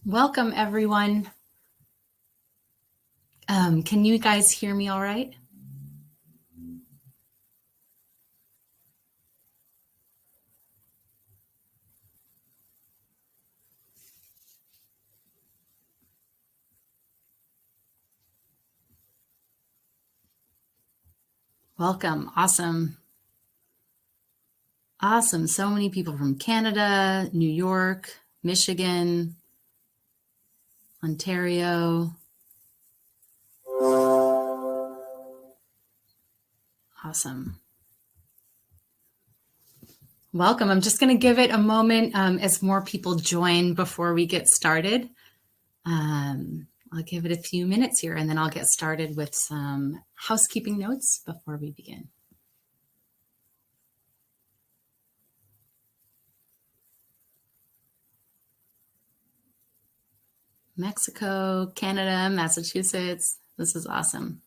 Welcome, everyone. Can you guys hear me all right? Welcome. Awesome. Awesome. So many people from Canada, New York, Michigan, Ontario. Awesome. Welcome. I'm just going to give it a moment as more people join before we get started. I'll give it a few minutes here and then I'll get started with some housekeeping notes before we begin. Mexico, Canada, Massachusetts. This is awesome.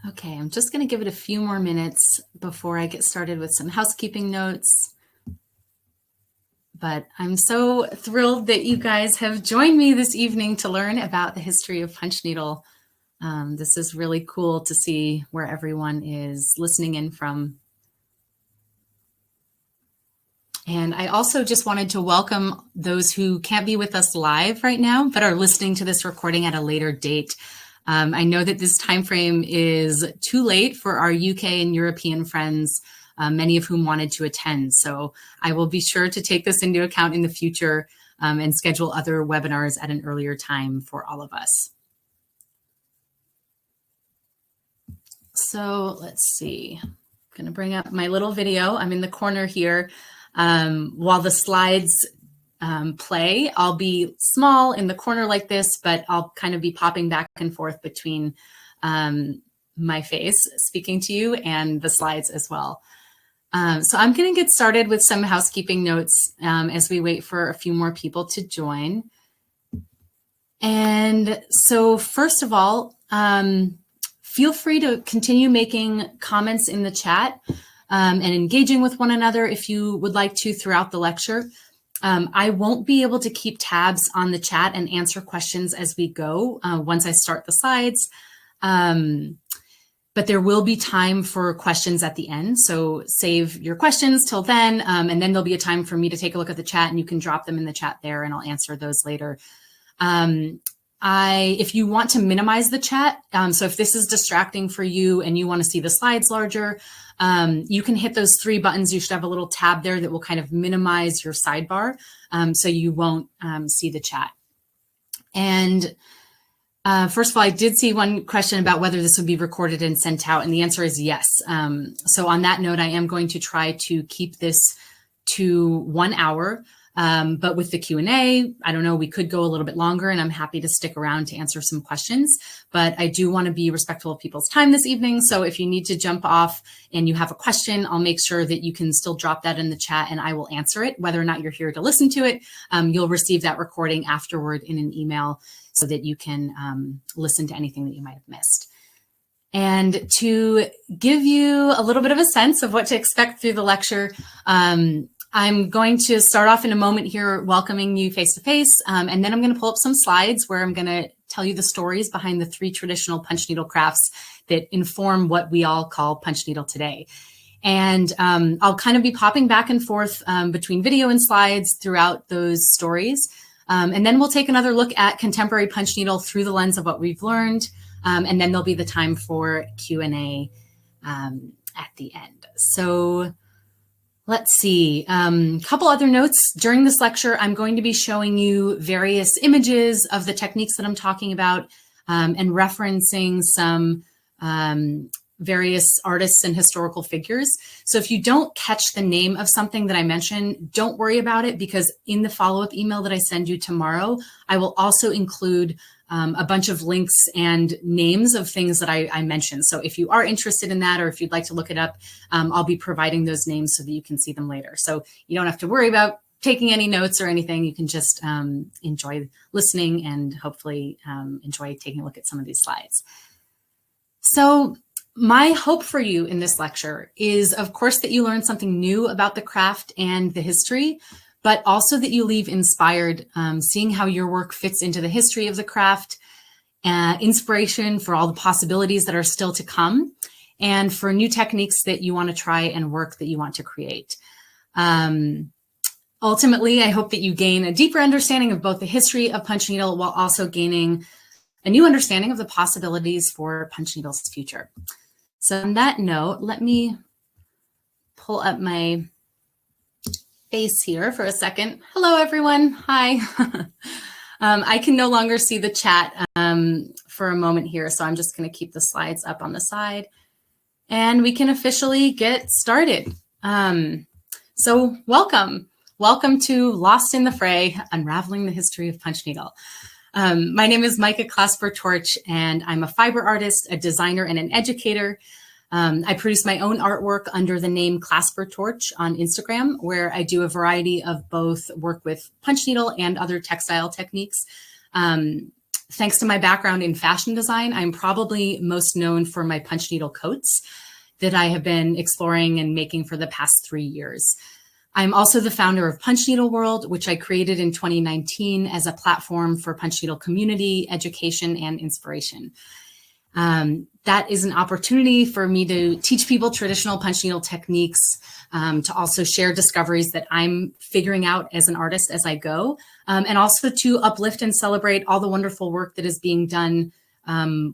Okay, I'm just going to give it a few more minutes before I get started with some housekeeping notes. But I'm so thrilled that you guys have joined me this evening to learn about the history of punch needle. This is really cool to see where everyone is listening in from. And I also just wanted to welcome those who can't be with us live right now, but are listening to this recording at a later date. I know that this time frame is too late for our UK and European friends, many of whom wanted to attend. So I will be sure to take this into account in the future and schedule other webinars at an earlier time for all of us. So let's see. I'm going to bring up my little video. I'm in the corner here. While the slides play, I'll be small in the corner like this, but I'll kind of be popping back and forth between my face speaking to you and the slides as well. So I'm going to get started with some housekeeping notes as we wait for a few more people to join. And so first of all, feel free to continue making comments in the chat and engaging with one another if you would like to throughout the lecture. I won't be able to keep tabs on the chat and answer questions as we go once I start the slides, but there will be time for questions at the end. So save your questions till then, and then there'll be a time for me to take a look at the chat and you can drop them in the chat there and I'll answer those later. If you want to minimize the chat, so if this is distracting for you and you want to see the slides larger, you can hit those three buttons. You should have a little tab there that will kind of minimize your sidebar so you won't see the chat. And first of all, I did see one question about whether this would be recorded and sent out, and the answer is yes. So on that note, I am going to try to keep this to 1 hour. But with the Q&A, I don't know, we could go a little bit longer and I'm happy to stick around to answer some questions, but I do want to be respectful of people's time this evening. So if you need to jump off and you have a question, I'll make sure that you can still drop that in the chat and I will answer it. Whether or not you're here to listen to it, you'll receive that recording afterward in an email so that you can listen to anything that you might have missed. And to give you a little bit of a sense of what to expect through the lecture, I'm going to start off in a moment here welcoming you face to face, and then I'm going to pull up some slides where I'm going to tell you the stories behind the 3 traditional punch needle crafts that inform what we all call punch needle today. And I'll kind of be popping back and forth between video and slides throughout those stories. And then we'll take another look at contemporary punch needle through the lens of what we've learned. And then there'll be the time for Q&A at the end. So Let's see, couple other notes. During this lecture, I'm going to be showing you various images of the techniques that I'm talking about and referencing some various artists and historical figures. So if you don't catch the name of something that I mentioned, don't worry about it, because in the follow-up email that I send you tomorrow, I will also include a bunch of links and names of things that I mentioned. So if you are interested in that, or if you'd like to look it up, I'll be providing those names so that you can see them later. So you don't have to worry about taking any notes or anything. You can just enjoy listening and hopefully enjoy taking a look at some of these slides. So my hope for you in this lecture is, of course, that you learn something new about the craft and the history, but also that you leave inspired, seeing how your work fits into the history of the craft, inspiration for all the possibilities that are still to come, and for new techniques that you want to try and work that you want to create. Ultimately, I hope that you gain a deeper understanding of both the history of punch needle while also gaining a new understanding of the possibilities for punch needle's future. So on that note, let me pull up my face here for a second. Hello, everyone. Hi. I can no longer see the chat for a moment here, so I'm just going to keep the slides up on the side, and we can officially get started. So welcome. Welcome to Lost in the Fray, Unraveling the History of Punch Needle. My name is Micah Clasper-Torch, and I'm a fiber artist, a designer, and an educator. I produce my own artwork under the name Clasper-Torch on Instagram, where I do a variety of both work with punch needle and other textile techniques. Thanks to my background in fashion design, I'm probably most known for my punch needle coats that I have been exploring and making for the past 3 years. I'm also the founder of Punch Needle World, which I created in 2019 as a platform for punch needle community, education, and inspiration. That is an opportunity for me to teach people traditional punch needle techniques, to also share discoveries that I'm figuring out as an artist as I go, and also to uplift and celebrate all the wonderful work that is being done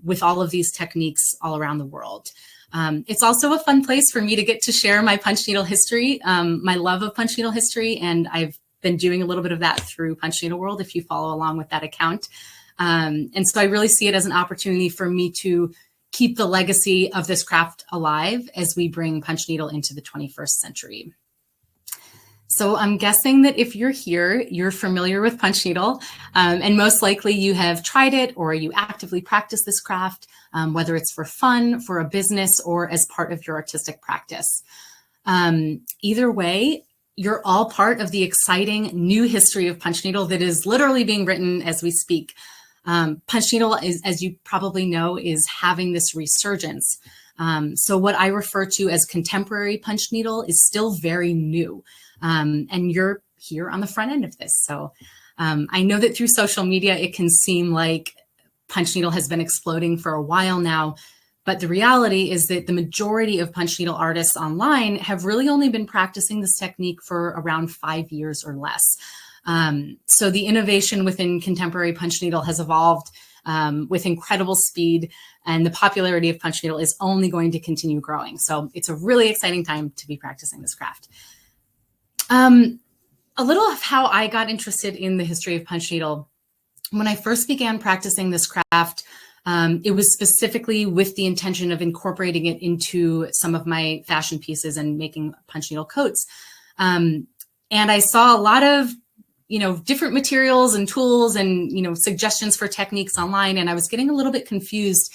with all of these techniques all around the world. It's also a fun place for me to get to share my punch needle history, my love of punch needle history, and I've been doing a little bit of that through Punch Needle World if you follow along with that account. And so I really see it as an opportunity for me to keep the legacy of this craft alive as we bring punch needle into the 21st century. So I'm guessing that if you're here, you're familiar with punch needle, and most likely you have tried it or you actively practice this craft, whether it's for fun, for a business, or as part of your artistic practice. Either way, you're all part of the exciting new history of punch needle that is literally being written as we speak. Punch needle, is, as you probably know, is having this resurgence. So what I refer to as contemporary punch needle is still very new. And you're here on the front end of this. So I know that through social media, it can seem like punch needle has been exploding for a while now, but the reality is that the majority of punch needle artists online have really only been practicing this technique for around 5 years or less. So the innovation within contemporary punch needle has evolved with incredible speed, and the popularity of punch needle is only going to continue growing. So it's a really exciting time to be practicing this craft. A little of how I got interested in the history of punch needle. When I first began practicing this craft, it was specifically with the intention of incorporating it into some of my fashion pieces and making punch needle coats. And I saw a lot of different materials and tools and, suggestions for techniques online. And I was getting a little bit confused.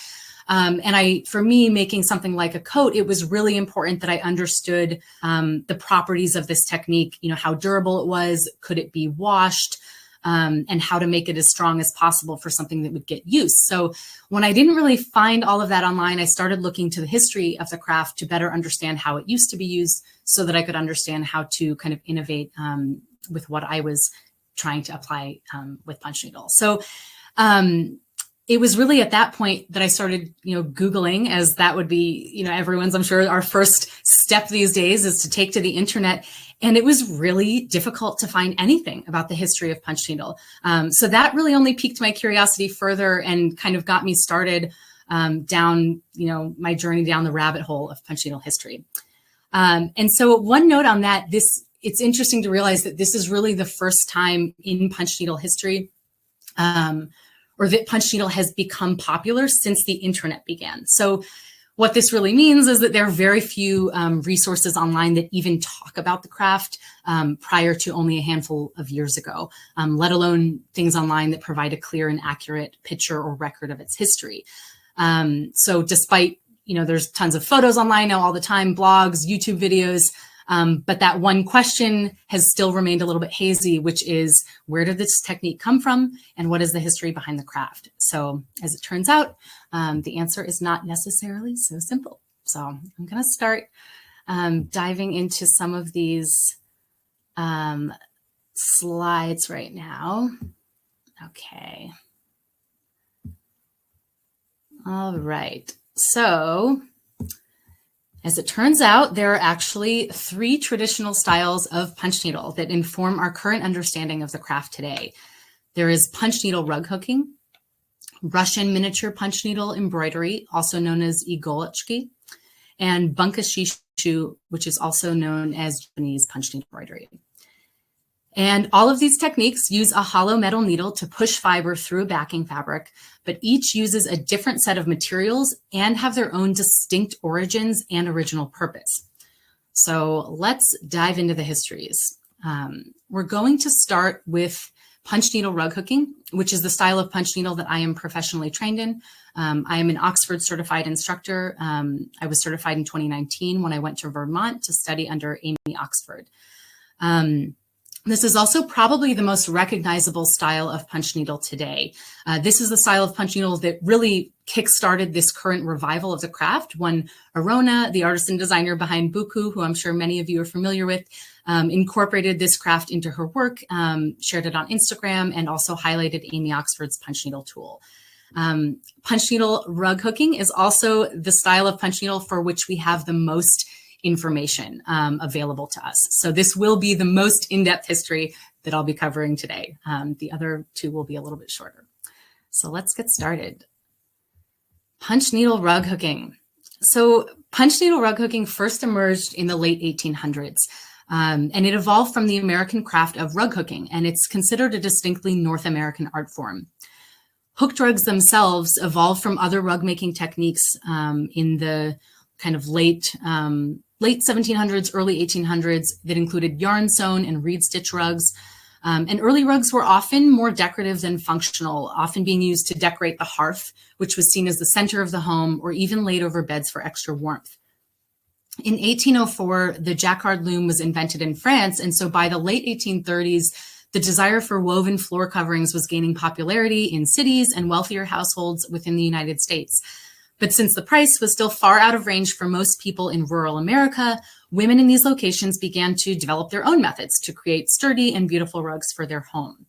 And for me, making something like a coat, it was really important that I understood the properties of this technique, how durable it was, could it be washed, and how to make it as strong as possible for something that would get used. So when I didn't really find all of that online, I started looking to the history of the craft to better understand how it used to be used so that I could understand how to kind of innovate with what I was trying to apply with punch needle. So it was really at that point that I started, Googling, as that would be, everyone's, I'm sure, our first step these days is to take to the internet. And it was really difficult to find anything about the history of punch needle. So that really only piqued my curiosity further and kind of got me started down, my journey down the rabbit hole of punch needle history. And so one note on that, it's interesting to realize that this is really the first time in punch needle history, or that punch needle has become popular since the internet began. So what this really means is that there are very few resources online that even talk about the craft prior to only a handful of years ago, let alone things online that provide a clear and accurate picture or record of its history. So despite, there's tons of photos online now all the time, blogs, YouTube videos, but that one question has still remained a little bit hazy, which is, where did this technique come from and what is the history behind the craft? So as it turns out, the answer is not necessarily so simple. So I'm going to start diving into some of these slides right now. Okay. All right. So as it turns out, there are actually 3 traditional styles of punch needle that inform our current understanding of the craft today. There is punch needle rug hooking, Russian miniature punch needle embroidery, also known as igolotchki, and Bunka Shishu, which is also known as Japanese punch needle embroidery. And all of these techniques use a hollow metal needle to push fiber through a backing fabric, but each uses a different set of materials and have their own distinct origins and original purpose. So let's dive into the histories. We're going to start with punch needle rug hooking, which is the style of punch needle that I am professionally trained in. I am an Oxford certified instructor. I was certified in 2019 when I went to Vermont to study under Amy Oxford. This is also probably the most recognizable style of punch needle today. This is the style of punch needle that really kickstarted this current revival of the craft when Arona, the artist and designer behind Buku, who I'm sure many of you are familiar with, incorporated this craft into her work, shared it on Instagram, and also highlighted Amy Oxford's punch needle tool. Punch needle rug hooking is also the style of punch needle for which we have the most information available to us. So this will be the most in-depth history that I'll be covering today. The other 2 will be a little bit shorter. So let's get started. Punch needle rug hooking. So punch needle rug hooking first emerged in the late 1800s, and it evolved from the American craft of rug hooking, and it's considered a distinctly North American art form. Hooked rugs themselves evolved from other rug making techniques in the kind of late 1700s, early 1800s that included yarn sewn and reed stitch rugs. And early rugs were often more decorative than functional, often being used to decorate the hearth, which was seen as the center of the home, or even laid over beds for extra warmth. In 1804, the jacquard loom was invented in France. And so by the late 1830s, the desire for woven floor coverings was gaining popularity in cities and wealthier households within the United States. But since the price was still far out of range for most people in rural America, women in these locations began to develop their own methods to create sturdy and beautiful rugs for their home.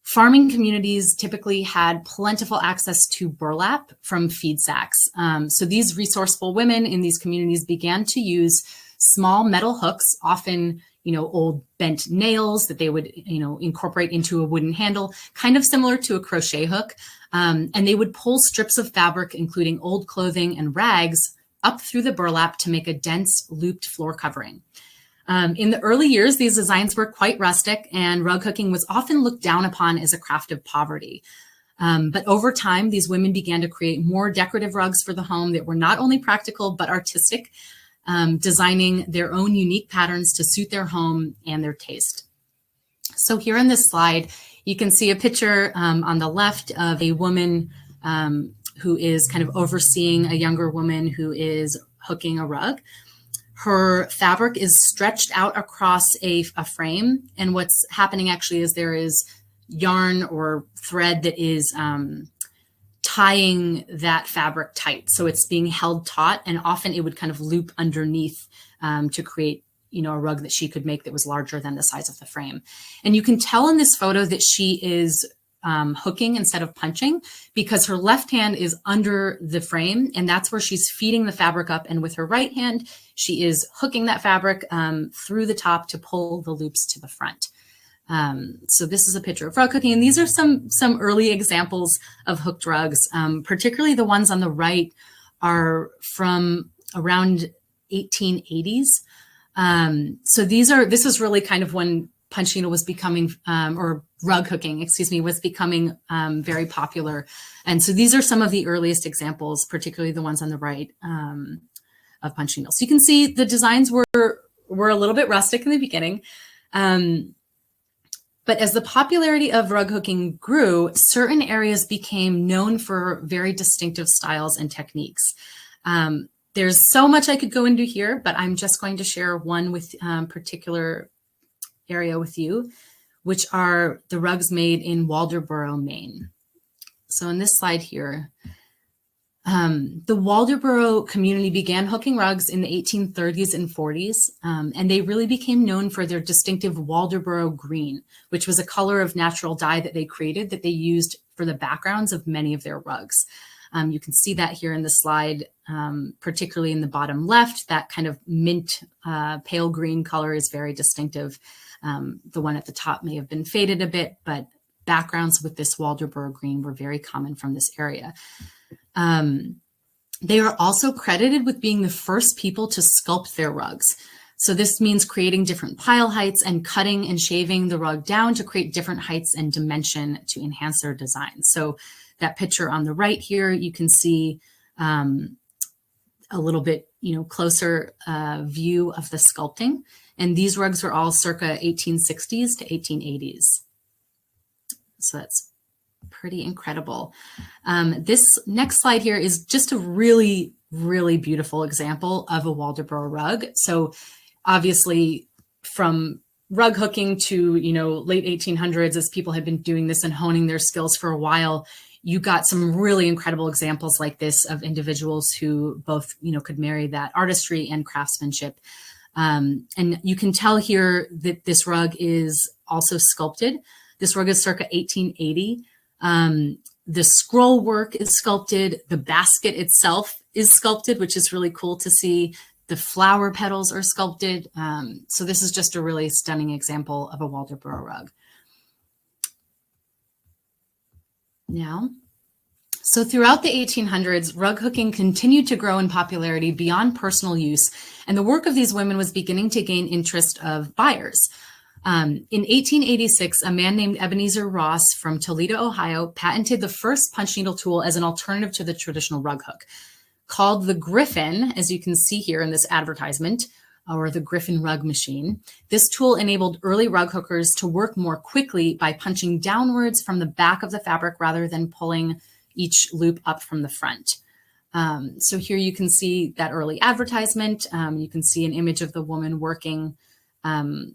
Farming communities typically had plentiful access to burlap from feed sacks. So these resourceful women in these communities began to use small metal hooks, often old bent nails that they would, incorporate into a wooden handle, kind of similar to a crochet hook. And they would pull strips of fabric, including old clothing and rags, up through the burlap to make a dense looped floor covering. In the early years, these designs were quite rustic, and rug hooking was often looked down upon as a craft of poverty. But over time, these women began to create more decorative rugs for the home that were not only practical, but artistic, designing their own unique patterns to suit their home and their taste. So here in this slide, you can see a picture on the left of a woman who is kind of overseeing a younger woman who is hooking a rug. Her fabric is stretched out across a frame. And what's happening actually is there is yarn or thread that is tying that fabric tight. So it's being held taut, and often it would kind of loop underneath to create, a rug that she could make that was larger than the size of the frame. And you can tell in this photo that she is hooking instead of punching, because her left hand is under the frame, and that's where she's feeding the fabric up. And with her right hand, she is hooking that fabric through the top to pull the loops to the front. So this is a picture of rug hooking, and these are some early examples of hooked rugs. Particularly the ones on the right are from around 1880s. So this is really kind of when punch needle was becoming, or rug hooking, excuse me, was becoming very popular. And so these are some of the earliest examples, particularly the ones on the right, of punch needles. So you can see the designs were a little bit rustic in the beginning. But as the popularity of rug hooking grew, certain areas became known for very distinctive styles and techniques. There's so much I could go into here, but I'm just going to share one with particular area with you, which are the rugs made in Waldoboro, Maine. So in this slide here, the Waldoboro community began hooking rugs in the 1830s and 40s, and they really became known for their distinctive Waldoboro green, which was a color of natural dye that they created that they used for the backgrounds of many of their rugs. You can see that here in the slide, particularly in the bottom left. That kind of mint pale green color is very distinctive. The one at the top may have been faded a bit, but backgrounds with this Waldoboro green were very common from this area. They are also credited with being the first people to sculpt their rugs. So this means creating different pile heights and cutting and shaving the rug down to create different heights and dimension to enhance their design. So that picture on the right here, you can see a little bit, closer view of the sculpting. And these rugs were all circa 1860s to 1880s. So that's pretty incredible. This next slide here is just a really, really beautiful example of a Waldoboro rug. So obviously from rug hooking to, late 1800s, as people had been doing this and honing their skills for a while, you got some really incredible examples like this of individuals who both, could marry that artistry and craftsmanship. And you can tell here that this rug is also sculpted. This rug is circa 1880. The scroll work is sculpted. The basket itself is sculpted, which is really cool to see. The flower petals are sculpted. So this is just a really stunning example of a Waldoboro rug. Now, so throughout the 1800s, rug hooking continued to grow in popularity beyond personal use, and the work of these women was beginning to gain interest of buyers. In 1886, a man named Ebenezer Ross from Toledo, Ohio, patented the first punch needle tool as an alternative to the traditional rug hook. Called the Griffin, as you can see here in this advertisement, or the Griffin rug machine, this tool enabled early rug hookers to work more quickly by punching downwards from the back of the fabric rather than pulling each loop up from the front. So here you can see that early advertisement. You can see an image of the woman working, kind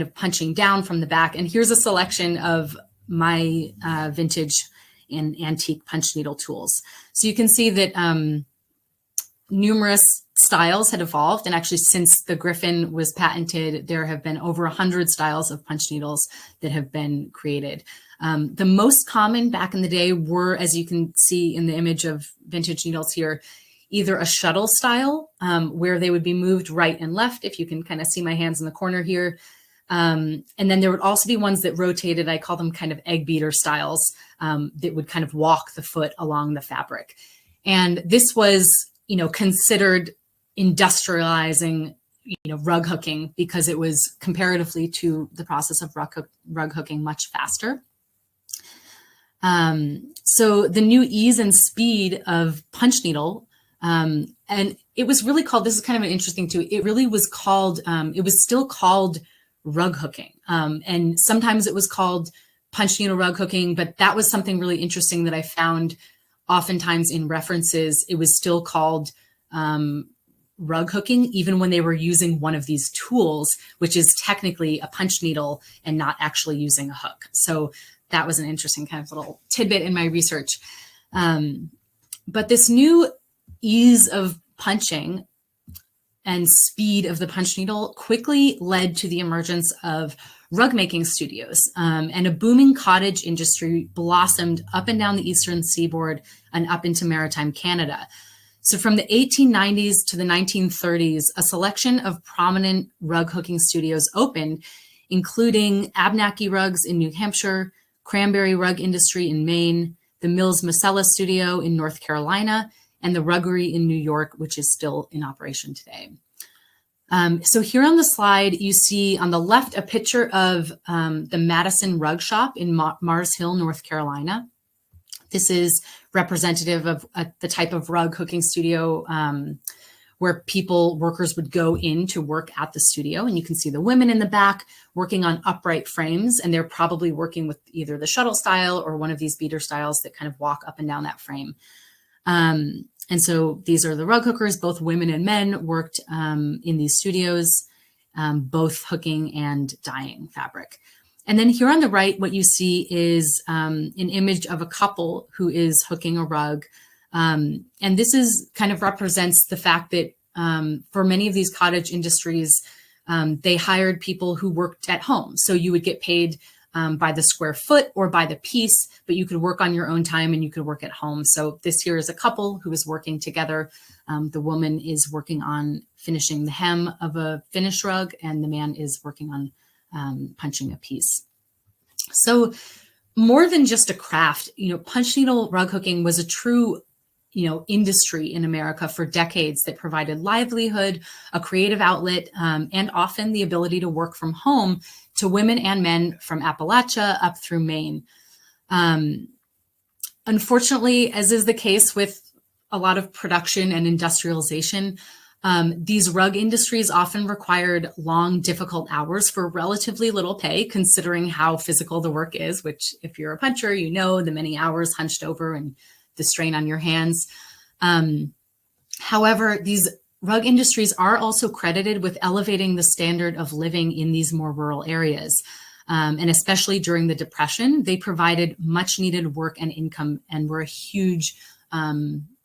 of punching down from the back. And here's a selection of my vintage and antique punch needle tools. So you can see that numerous styles had evolved. And actually, since the Griffin was patented, there have been over 100 styles of punch needles that have been created. The most common back in the day were, as you can see in the image of vintage needles here, either a shuttle style, where they would be moved right and left, if you can kind of see my hands in the corner here. And then there would also be ones that rotated. I call them kind of egg beater styles, that would kind of walk the foot along the fabric. And this was, considered industrializing, rug hooking, because it was comparatively to the process of rug hooking much faster. So the new ease and speed of punch needle, and it was really called, this is kind of interesting too, it really was called, it was still called rug hooking. And sometimes it was called punch needle rug hooking, but that was something really interesting that I found oftentimes in references. It was still called rug hooking, even when they were using one of these tools, which is technically a punch needle and not actually using a hook. So that was an interesting kind of little tidbit in my research. But this new ease of punching and speed of the punch needle quickly led to the emergence of rug making studios, and a booming cottage industry blossomed up and down the eastern seaboard and up into maritime Canada. So from the 1890s to the 1930s, a selection of prominent rug hooking studios opened, including Abnaki Rugs in New Hampshire, Cranberry Rug Industry in Maine, the Mills Masella Studio in North Carolina, and the Ruggery in New York, which is still in operation today. So here on the slide, you see on the left a picture of the Madison Rug Shop in Mars Hill, North Carolina. This is representative of the type of rug hooking studio where workers would go in to work at the studio. And you can see the women in the back working on upright frames, and they're probably working with either the shuttle style or one of these beater styles that kind of walk up and down that frame. And so these are the rug hookers. Both women and men worked in these studios, both hooking and dyeing fabric. And then here on the right, what you see is an image of a couple who is hooking a rug. And this is kind of represents the fact that for many of these cottage industries, they hired people who worked at home. So you would get paid by the square foot or by the piece, but you could work on your own time and you could work at home. So this here is a couple who is working together. The woman is working on finishing the hem of a finished rug, and the man is working on punching a piece. So more than just a craft, punch needle rug hooking was a true industry in America for decades that provided livelihood, a creative outlet, and often the ability to work from home to women and men from Appalachia up through Maine. Unfortunately, as is the case with a lot of production and industrialization, these rug industries often required long, difficult hours for relatively little pay, considering how physical the work is, which if you're a puncher, the many hours hunched over and the strain on your hands. However, these rug industries are also credited with elevating the standard of living in these more rural areas. And especially during the Depression, they provided much needed work and income and were a huge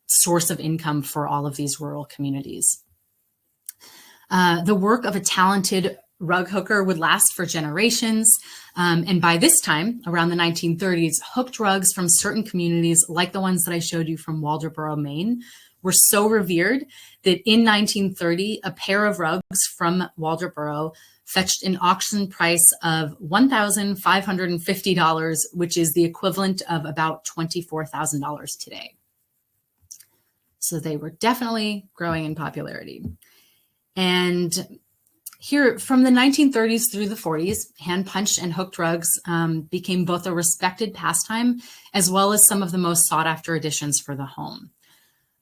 source of income for all of these rural communities. The work of a talented rug hooker would last for generations. And by this time, around the 1930s, hooked rugs from certain communities, like the ones that I showed you from Waldoboro, Maine, were so revered that in 1930, a pair of rugs from Waldoboro fetched an auction price of $1,550, which is the equivalent of about $24,000 today. So they were definitely growing in popularity. And here, from the 1930s through the 40s, hand-punched and hooked rugs became both a respected pastime as well as some of the most sought-after additions for the home.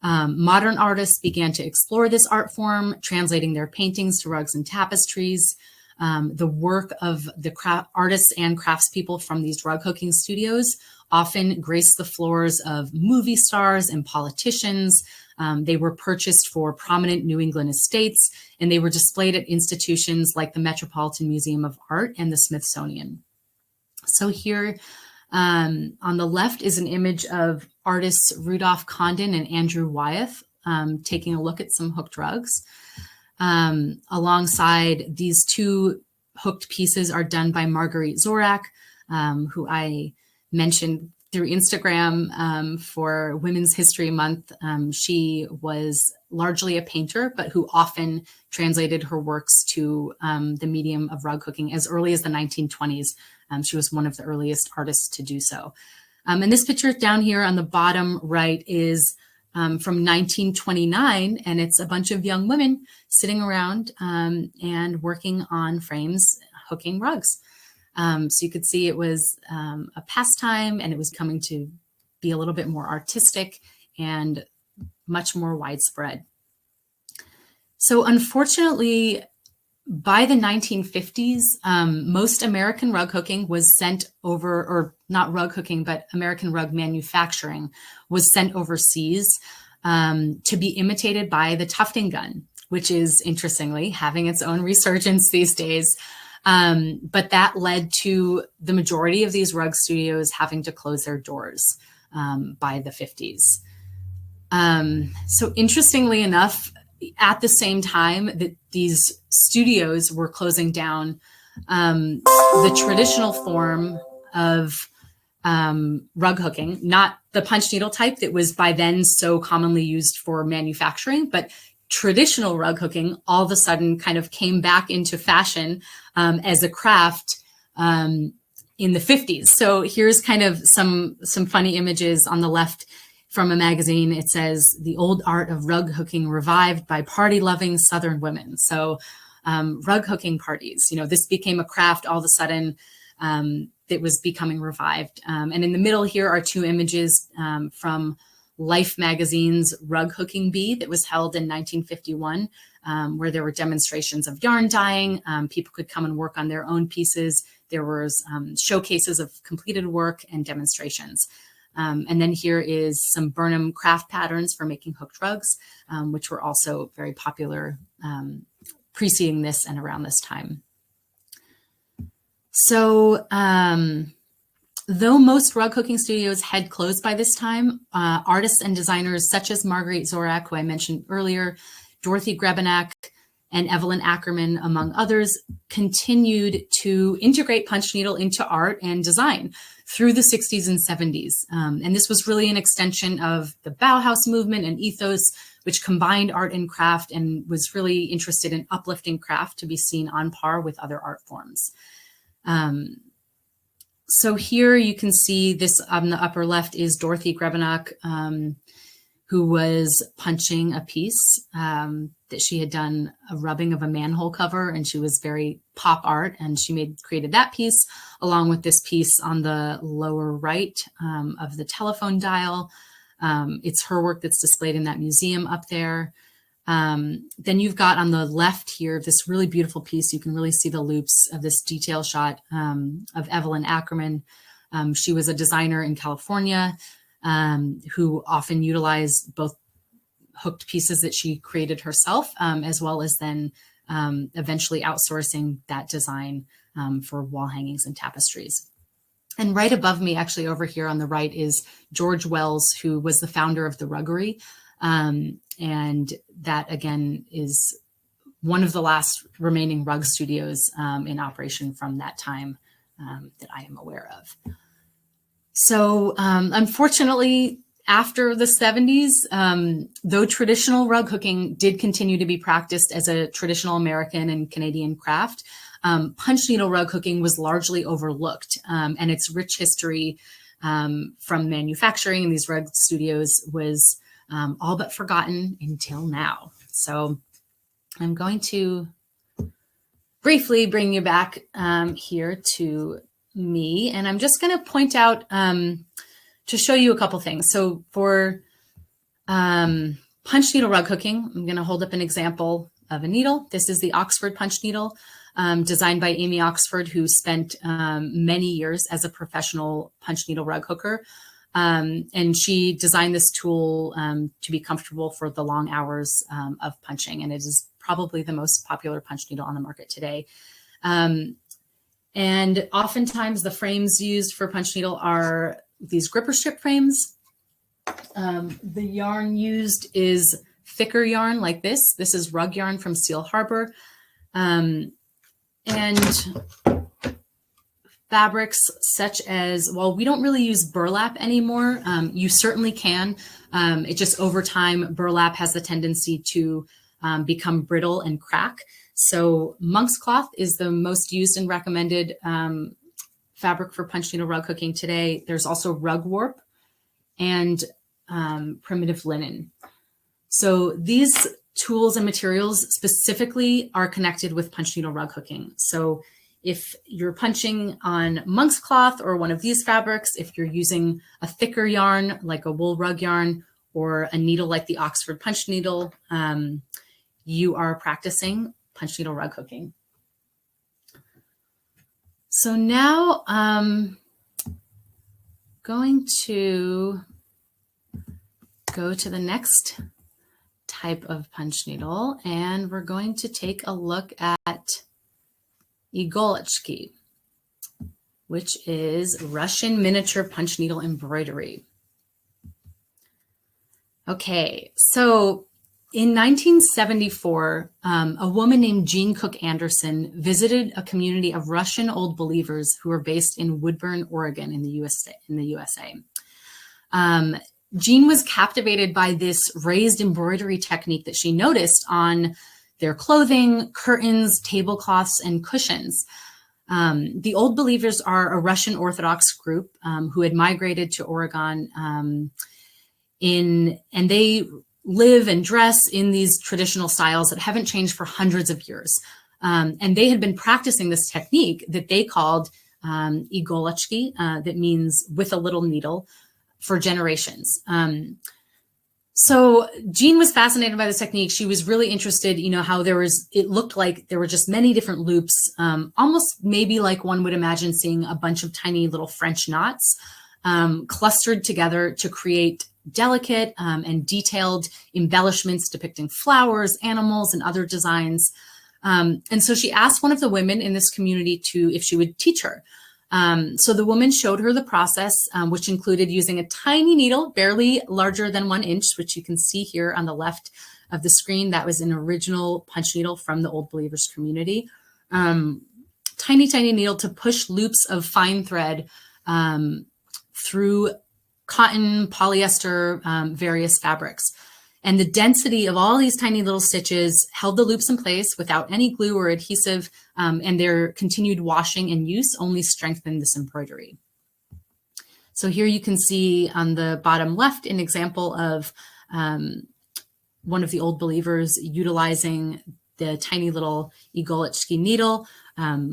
Modern artists began to explore this art form, translating their paintings to rugs and tapestries. The work of the artists and craftspeople from these rug hooking studios often graced the floors of movie stars and politicians. They were purchased for prominent New England estates, and they were displayed at institutions like the Metropolitan Museum of Art and the Smithsonian. So here on the left is an image of artists Rudolph Condon and Andrew Wyeth taking a look at some hooked rugs. Alongside these two hooked pieces are done by Marguerite Zorak, who I mentioned through Instagram for Women's History Month. She was largely a painter, but who often translated her works to the medium of rug hooking as early as the 1920s. She was one of the earliest artists to do so. And this picture down here on the bottom right is from 1929, and it's a bunch of young women sitting around and working on frames, hooking rugs. So you could see it was a pastime, and it was coming to be a little bit more artistic and much more widespread. So unfortunately, by the 1950s, most American rug hooking was sent over, or not rug hooking, but American rug manufacturing was sent overseas to be imitated by the tufting gun, which is interestingly having its own resurgence these days. But that led to the majority of these rug studios having to close their doors by the 50s. So interestingly enough, at the same time that these studios were closing down, the traditional form of rug hooking, not the punch needle type that was by then so commonly used for manufacturing, but traditional rug hooking all of a sudden kind of came back into fashion as a craft in the 50s. So here's kind of some funny images on the left from a magazine, it says, "The old art of rug hooking revived by party-loving Southern women." So rug hooking parties, this became a craft all of a sudden that was becoming revived. And in the middle here are two images from Life magazine's rug hooking bee that was held in 1951, where there were demonstrations of yarn dyeing. People could come and work on their own pieces. There was showcases of completed work and demonstrations. And then here is some Burnham craft patterns for making hooked rugs, which were also very popular preceding this and around this time. So though most rug hooking studios had closed by this time, artists and designers such as Marguerite Zorak, who I mentioned earlier, Dorothy Grebenak, and Evelyn Ackerman, among others, continued to integrate punch needle into art and design through the 60s and 70s. And this was really an extension of the Bauhaus movement and ethos, which combined art and craft and was really interested in uplifting craft to be seen on par with other art forms. So here you can see this on the upper left is Dorothy Grebenak, who was punching a piece that she had done a rubbing of a manhole cover, and she was very pop art, and she created that piece along with this piece on the lower right of the telephone dial. It's her work that's displayed in that museum up there. Then you've got on the left here this really beautiful piece. You can really see the loops of this detail shot of Evelyn Ackerman. She was a designer in California who often utilized both hooked pieces that she created herself, as well as then eventually outsourcing that design for wall hangings and tapestries. And right above me, actually over here on the right, is George Wells, who was the founder of the Ruggery. And that, again, is one of the last remaining rug studios in operation from that time that I am aware of. So unfortunately, after the 70s, though traditional rug hooking did continue to be practiced as a traditional American and Canadian craft, punch needle rug hooking was largely overlooked, and its rich history from manufacturing in these rug studios was all but forgotten until now. So I'm going to briefly bring you back here to me, and I'm just going to point out to show you a couple things. So for punch needle rug hooking, I'm going to hold up an example of a needle. This is the Oxford punch needle, designed by Amy Oxford, who spent many years as a professional punch needle rug hooker. And she designed this tool to be comfortable for the long hours of punching. And it is probably the most popular punch needle on the market today. And oftentimes the frames used for punch needle are these gripper strip frames. The yarn used is thicker yarn like this. This is rug yarn from Seal Harbor. And fabrics such as, well, we don't really use burlap anymore. You certainly can. It just over time, burlap has the tendency to become brittle and crack. So monk's cloth is the most used and recommended fabric for punch needle rug hooking today. There's also rug warp and primitive linen. So these tools and materials specifically are connected with punch needle rug hooking. So if you're punching on monk's cloth or one of these fabrics, if you're using a thicker yarn like a wool rug yarn or a needle like the Oxford punch needle, you are practicing punch needle rug hooking. So now I'm going to go to the next type of punch needle, and we're going to take a look at Igolachki, which is Russian miniature punch needle embroidery. Okay, so in 1974, a woman named Jean Cook Anderson visited a community of Russian Old Believers who were based in Woodburn, Oregon, in the USA. Jean was captivated by this raised embroidery technique that she noticed on their clothing, curtains, tablecloths, and cushions. The Old Believers are a Russian Orthodox group who had migrated to Oregon and they live and dress in these traditional styles that haven't changed for hundreds of years. And they had been practicing this technique that they called igolachki, that means with a little needle, for generations. So Jean was fascinated by this technique. She was really interested, how it looked like there were just many different loops, almost maybe like one would imagine seeing a bunch of tiny little French knots clustered together to create delicate and detailed embellishments depicting flowers, animals, and other designs. And so she asked one of the women in this community if she would teach her. So the woman showed her the process, which included using a tiny needle, barely larger than 1 inch, which you can see here on the left of the screen. That was an original punch needle from the Old Believers community. Tiny, tiny needle to push loops of fine thread through cotton, polyester, various fabrics. And the density of all these tiny little stitches held the loops in place without any glue or adhesive, and their continued washing and use only strengthened this embroidery. So here you can see on the bottom left an example of one of the Old Believers utilizing the tiny little igolachki needle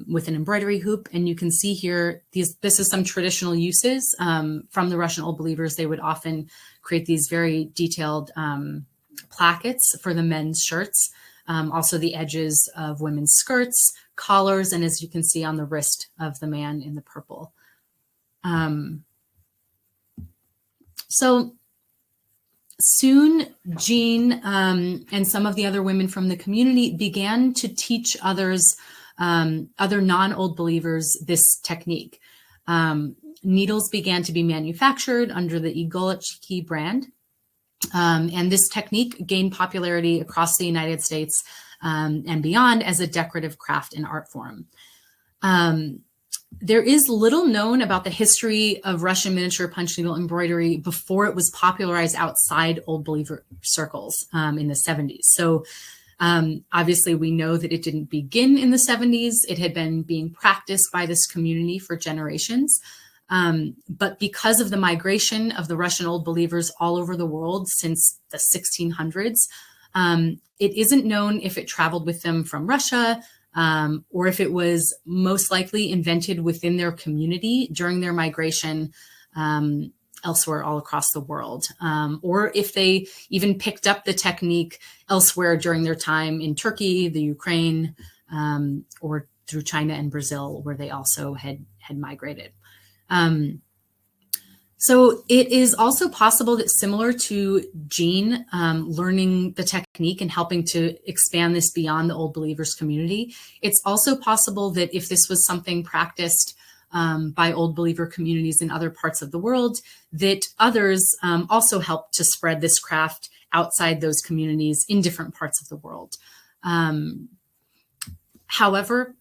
with an embroidery hoop. And you can see here, this is some traditional uses from the Russian Old Believers. They would often create these very detailed plackets for the men's shirts, also the edges of women's skirts, collars, and as you can see on the wrist of the man in the purple. So soon, Jean and some of the other women from the community began to teach others, other non-Old Believers, this technique. Needles began to be manufactured under the igolachki brand. And this technique gained popularity across the United States and beyond as a decorative craft and art form. There is little known about the history of Russian miniature punch needle embroidery before it was popularized outside Old Believer circles in the 70s. So obviously we know that it didn't begin in the 70s. It had been being practiced by this community for generations. But because of the migration of the Russian Old Believers all over the world since the 1600s, it isn't known if it traveled with them from Russia or if it was most likely invented within their community during their migration elsewhere all across the world, or if they even picked up the technique elsewhere during their time in Turkey, the Ukraine, or through China and Brazil, where they also had migrated. So it is also possible that, similar to Jean learning the technique and helping to expand this beyond the Old Believers community, it's also possible that if this was something practiced by Old Believer communities in other parts of the world, that others also helped to spread this craft outside those communities in different parts of the world. However,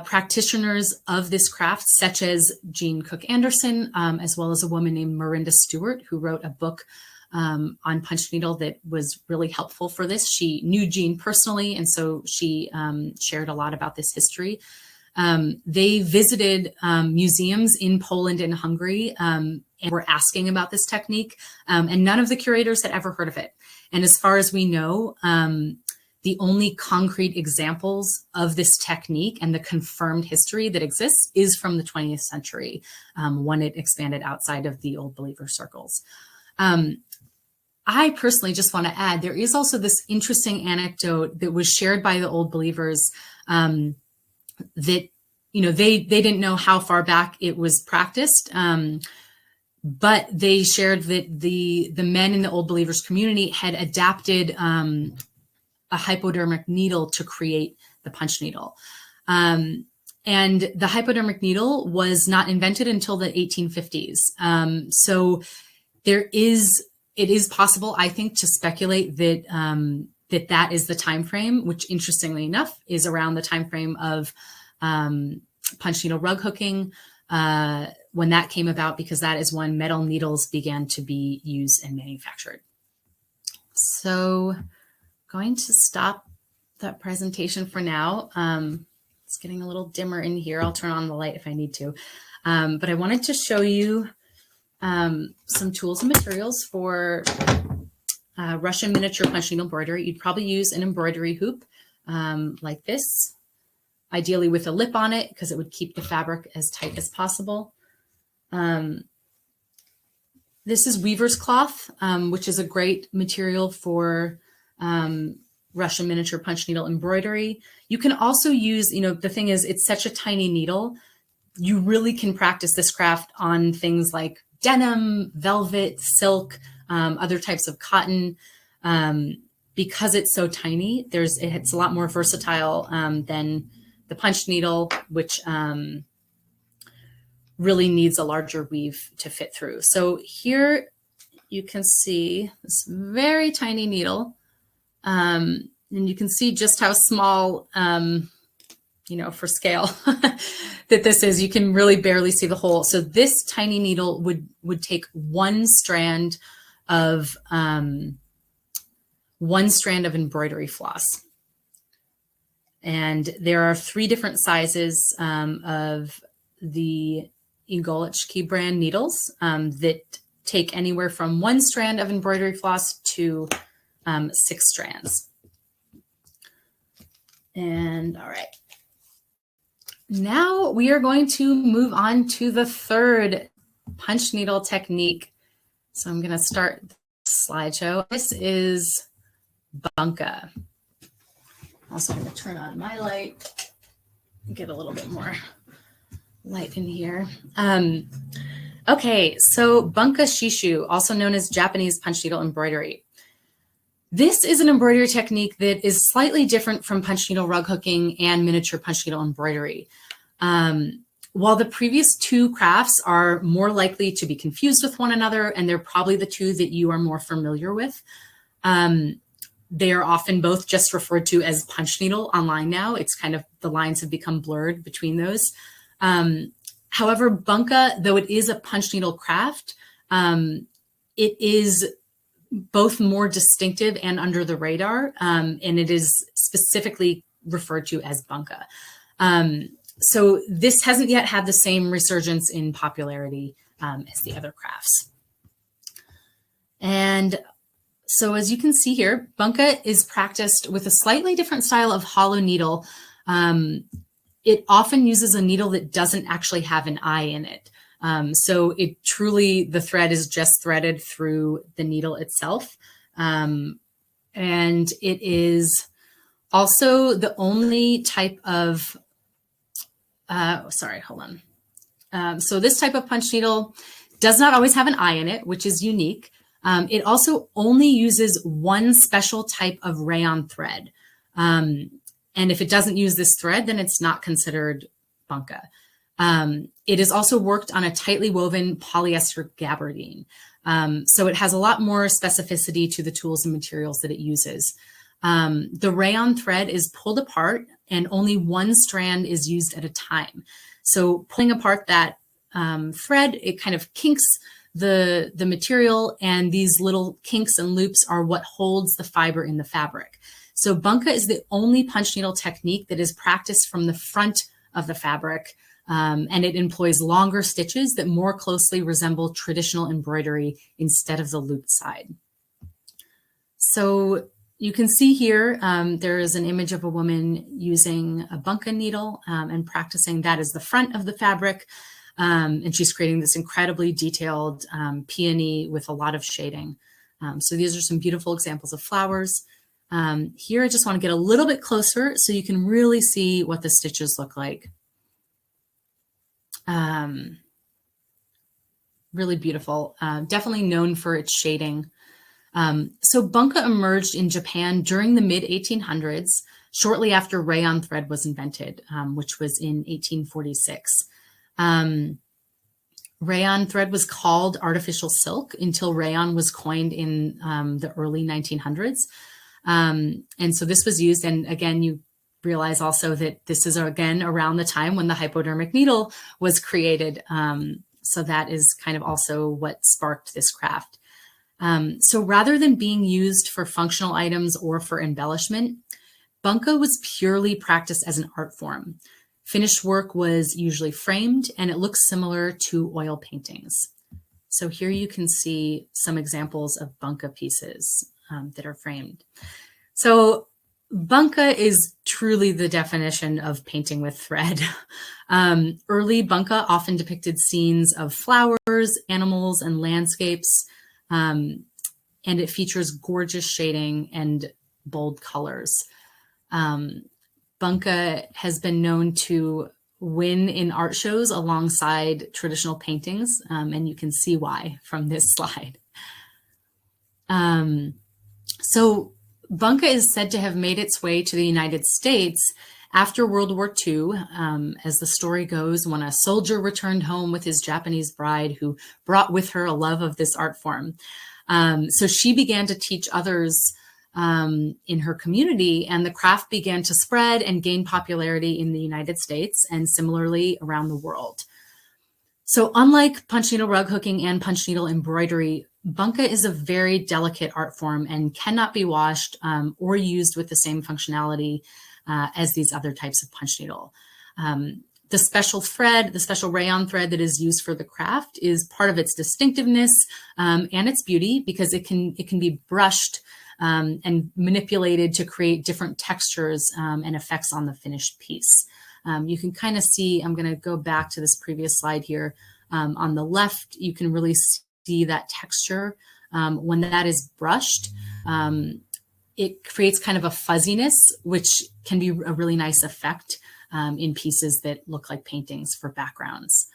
practitioners of this craft, such as Jean Cook Anderson, as well as a woman named Marinda Stewart, who wrote a book on punch needle that was really helpful for this. She knew Jean personally, and so she shared a lot about this history. They visited museums in Poland and Hungary and were asking about this technique, and none of the curators had ever heard of it. And as far as we know, the only concrete examples of this technique and the confirmed history that exists is from the 20th century, when it expanded outside of the Old Believer circles. I personally just want to add, there is also this interesting anecdote that was shared by the Old Believers that, you know, they didn't know how far back it was practiced, but they shared that the men in the Old Believers community had adapted a hypodermic needle to create the punch needle. And the hypodermic needle was not invented until the 1850s. So it is possible, I think, to speculate that that is the time frame, which, interestingly enough, is around the time frame of punch needle rug hooking, when that came about, because that is when metal needles began to be used and manufactured. So going to stop that presentation for now. It's getting a little dimmer in here. I'll turn on the light if I need to. But I wanted to show you some tools and materials for Russian miniature punch needle embroidery. You'd probably use an embroidery hoop like this, ideally with a lip on it because it would keep the fabric as tight as possible. This is weaver's cloth, which is a great material for Russian miniature punch needle embroidery. You can also use, the thing is, it's such a tiny needle. You really can practice this craft on things like denim, velvet, silk, other types of cotton. Because it's so tiny, it's a lot more versatile than the punch needle, which really needs a larger weave to fit through. So here you can see this very tiny needle. And you can see just how small, for scale that this is. You can really barely see the hole. So this tiny needle would take one strand of embroidery floss. And there are 3 different sizes of the Igolitsky brand needles that take anywhere from 1 strand of embroidery floss to 6 strands. And all right, now we are going to move on to the 3rd punch needle technique. So I'm going to start the slideshow. This is Bunka. Also going to turn on my light, get a little bit more light in here. Okay, so Bunka Shishu, also known as Japanese punch needle embroidery. This is an embroidery technique that is slightly different from punch needle rug hooking and miniature punch needle embroidery. While the previous 2 crafts are more likely to be confused with one another, and they're probably the 2 that you are more familiar with, they are often both just referred to as punch needle online now. It's kind of, the lines have become blurred between those. However, Bunka, though it is a punch needle craft, it is both more distinctive and under the radar, and it is specifically referred to as Bunka. So this hasn't yet had the same resurgence in popularity as the other crafts. And so as you can see here, Bunka is practiced with a slightly different style of hollow needle. It often uses a needle that doesn't actually have an eye in it. So it truly, the thread is just threaded through the needle itself. And it is also the only type of, so this type of punch needle does not always have an eye in it, which is unique. It also only uses one special type of rayon thread. And if it doesn't use this thread, then it's not considered Bunka. It is also worked on a tightly woven polyester gabardine. So it has a lot more specificity to the tools and materials that it uses. The rayon thread is pulled apart and only one strand is used at a time. So pulling apart that thread, it kind of kinks the material, and these little kinks and loops are what holds the fiber in the fabric. So Bunka is the only punch needle technique that is practiced from the front of the fabric, and it employs longer stitches that more closely resemble traditional embroidery instead of the looped side. So you can see here, there is an image of a woman using a Bunka needle and practicing that as the front of the fabric. And she's creating this incredibly detailed peony with a lot of shading. So these are some beautiful examples of flowers. Here, I just want to get a little bit closer so you can really see what the stitches look like. Really beautiful, definitely known for its shading. So Bunka emerged in Japan during the mid-1800s, shortly after rayon thread was invented, which was in 1846. Rayon thread was called artificial silk until rayon was coined in the early 1900s. And so this was used, and again, you realize also that this is again around the time when the hypodermic needle was created. So that is kind of also what sparked this craft. So rather than being used for functional items or for embellishment, Bunka was purely practiced as an art form. Finished work was usually framed, and it looks similar to oil paintings. So here you can see some examples of bunka pieces that are framed. So bunka is truly the definition of painting with thread. Early bunka often depicted scenes of flowers, animals, and landscapes, and it features gorgeous shading and bold colors. Bunka has been known to win in art shows alongside traditional paintings, and you can see why from this slide. So bunka is said to have made its way to the United States after World War II, as the story goes, when a soldier returned home with his Japanese bride who brought with her a love of this art form. So she began to teach others in her community, and the craft began to spread and gain popularity in the United States and similarly around the world. So unlike punch needle rug hooking and punch needle embroidery, bunka is a very delicate art form and cannot be washed or used with the same functionality as these other types of punch needle. The special thread, the special rayon thread that is used for the craft is part of its distinctiveness and its beauty, because it can be brushed and manipulated to create different textures and effects on the finished piece. You can kind of see, I'm going to go back to this previous slide here. On the left, you can really see that texture. When that is brushed, it creates kind of a fuzziness, which can be a really nice effect in pieces that look like paintings for backgrounds.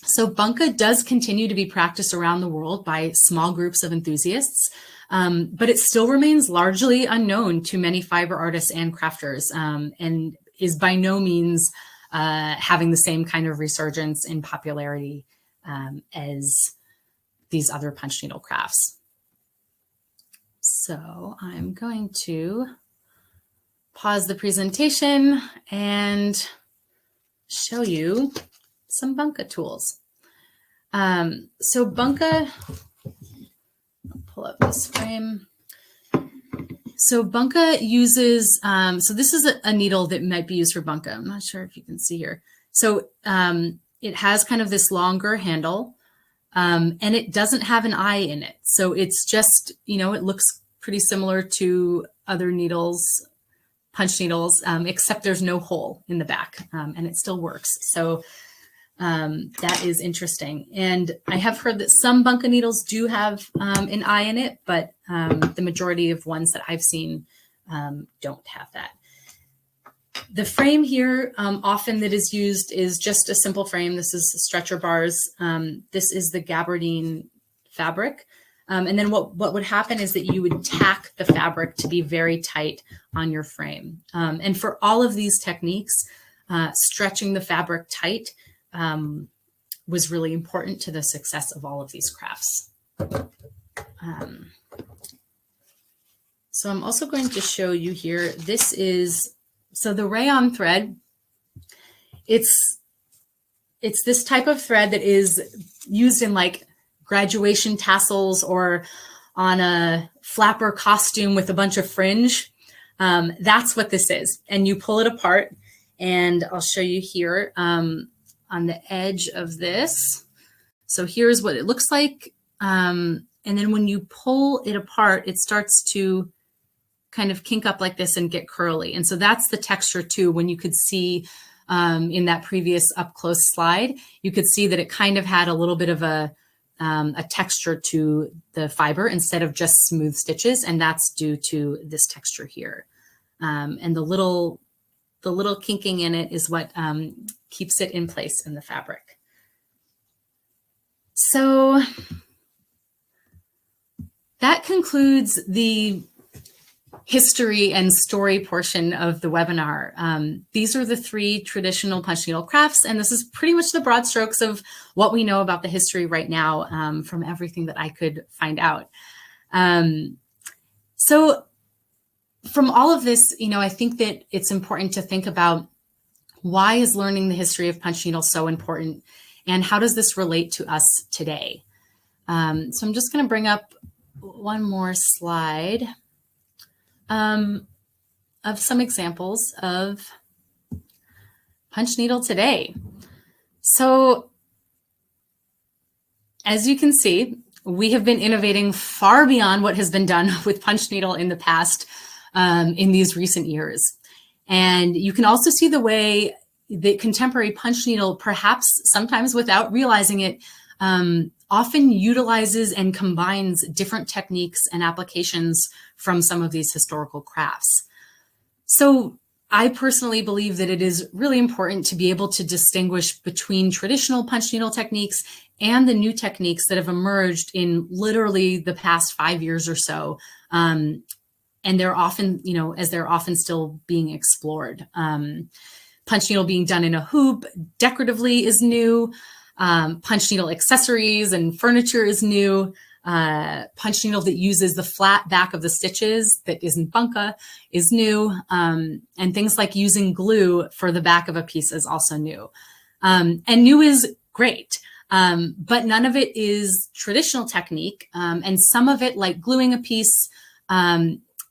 So bunka does continue to be practiced around the world by small groups of enthusiasts, but it still remains largely unknown to many fiber artists and crafters, and is by no means having the same kind of resurgence in popularity as these other punch needle crafts. So I'm going to pause the presentation and show you some bunka tools. So bunka, I'll pull up this frame. So bunka uses, so this is a needle that might be used for bunka. I'm not sure if you can see here. So it has kind of this longer handle, and it doesn't have an eye in it. So it's just, you know, it looks pretty similar to other needles, punch needles, except there's no hole in the back, and it still works. So that is interesting. And I have heard that some bunka needles do have an eye in it, but the majority of ones that I've seen don't have that. The frame here often that is used is just a simple frame. This is stretcher bars. This is the gabardine fabric. And then what would happen is that you would tack the fabric to be very tight on your frame. And for all of these techniques, stretching the fabric tight was really important to the success of all of these crafts. So I'm also going to show you here, this is, so the rayon thread, it's this type of thread that is used in like graduation tassels or on a flapper costume with a bunch of fringe. That's what this is. And you pull it apart, and I'll show you here on the edge of this. So here's what it looks like. And then when you pull it apart, it starts to kind of kink up like this and get curly. And so that's the texture too. When you could see in that previous up close slide, you could see that it kind of had a little bit of a texture to the fiber instead of just smooth stitches. And that's due to this texture here. And the little kinking in it is what keeps it in place in the fabric. So that concludes the history and story portion of the webinar. These are the 3 traditional punch needle crafts, and this is pretty much the broad strokes of what we know about the history right now from everything that I could find out. So from all of this, you know, I think that it's important to think about, why is learning the history of punch needle so important, and how does this relate to us today? So I'm just going to bring up one more slide of some examples of punch needle today. So as you can see, we have been innovating far beyond what has been done with punch needle in the past in these recent years. And you can also see the way that contemporary punch needle, perhaps sometimes without realizing it, often utilizes and combines different techniques and applications from some of these historical crafts. So I personally believe that it is really important to be able to distinguish between traditional punch needle techniques and the new techniques that have emerged in literally the past 5 years or so. And they're often, as they're often still being explored. Punch needle being done in a hoop decoratively is new. Punch needle accessories and furniture is new. Punch needle that uses the flat back of the stitches that isn't bunka is new. And things like using glue for the back of a piece is also new. And new is great, but none of it is traditional technique. And some of it, like gluing a piece,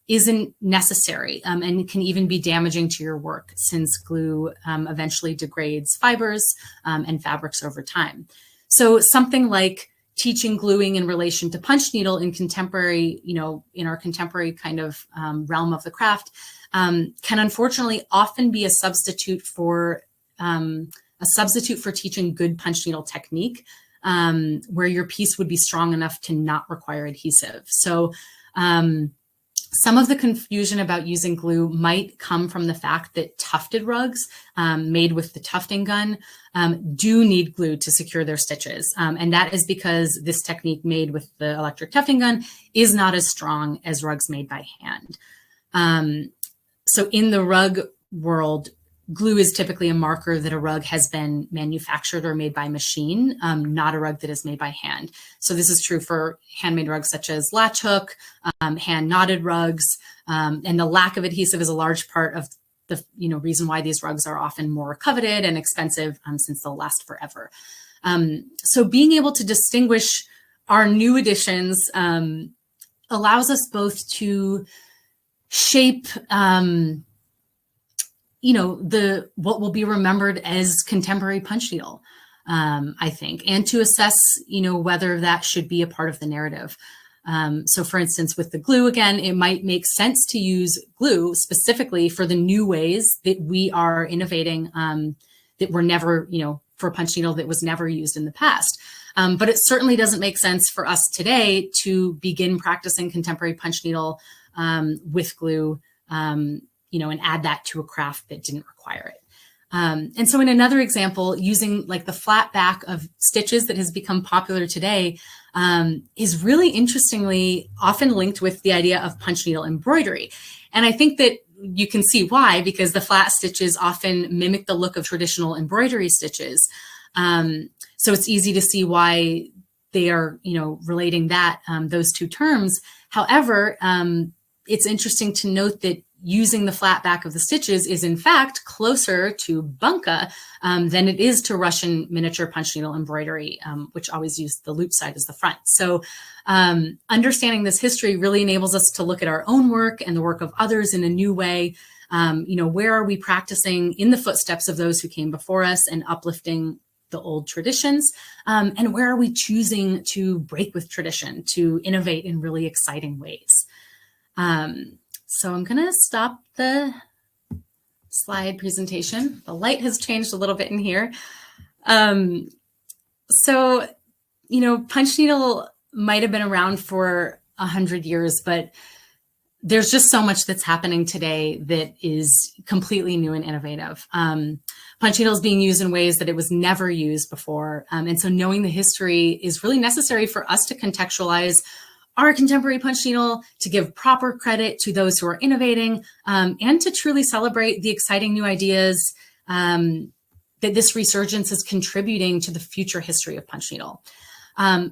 isn't necessary and can even be damaging to your work, since glue eventually degrades fibers and fabrics over time. So something like teaching gluing in relation to punch needle in contemporary, in our contemporary kind of realm of the craft, can unfortunately often be a substitute for teaching good punch needle technique, where your piece would be strong enough to not require adhesive. So some of the confusion about using glue might come from the fact that tufted rugs made with the tufting gun do need glue to secure their stitches. And that is because this technique made with the electric tufting gun is not as strong as rugs made by hand. So in the rug world, glue is typically a marker that a rug has been manufactured or made by machine, not a rug that is made by hand. So this is true for handmade rugs such as latch hook, hand knotted rugs, and the lack of adhesive is a large part of the reason why these rugs are often more coveted and expensive, since they'll last forever. So being able to distinguish our new additions allows us both to shape what will be remembered as contemporary punch needle, I think, and to assess, whether that should be a part of the narrative. So for instance, with the glue, again, it might make sense to use glue specifically for the new ways that we are innovating, that were never, for punch needle that was never used in the past. But it certainly doesn't make sense for us today to begin practicing contemporary punch needle with glue, and add that to a craft that didn't require it. And so in another example, using like the flat back of stitches that has become popular today is really interestingly often linked with the idea of punch needle embroidery. And I think that you can see why, because the flat stitches often mimic the look of traditional embroidery stitches. So it's easy to see why they are, relating that, those two terms. However, it's interesting to note that using the flat back of the stitches is in fact closer to bunka than it is to Russian miniature punch needle embroidery, which always used the loop side as the front. So understanding this history really enables us to look at our own work and the work of others in a new way. Where are we practicing in the footsteps of those who came before us and uplifting the old traditions? And where are we choosing to break with tradition, to innovate in really exciting ways? So I'm going to stop the slide presentation. The light has changed a little bit in here. So, punch needle might have been around for 100 years, but there's just so much that's happening today that is completely new and innovative. Punch needle is being used in ways that it was never used before. And so knowing the history is really necessary for us to contextualize our contemporary punch needle, to give proper credit to those who are innovating, and to truly celebrate the exciting new ideas that this resurgence is contributing to the future history of punch needle.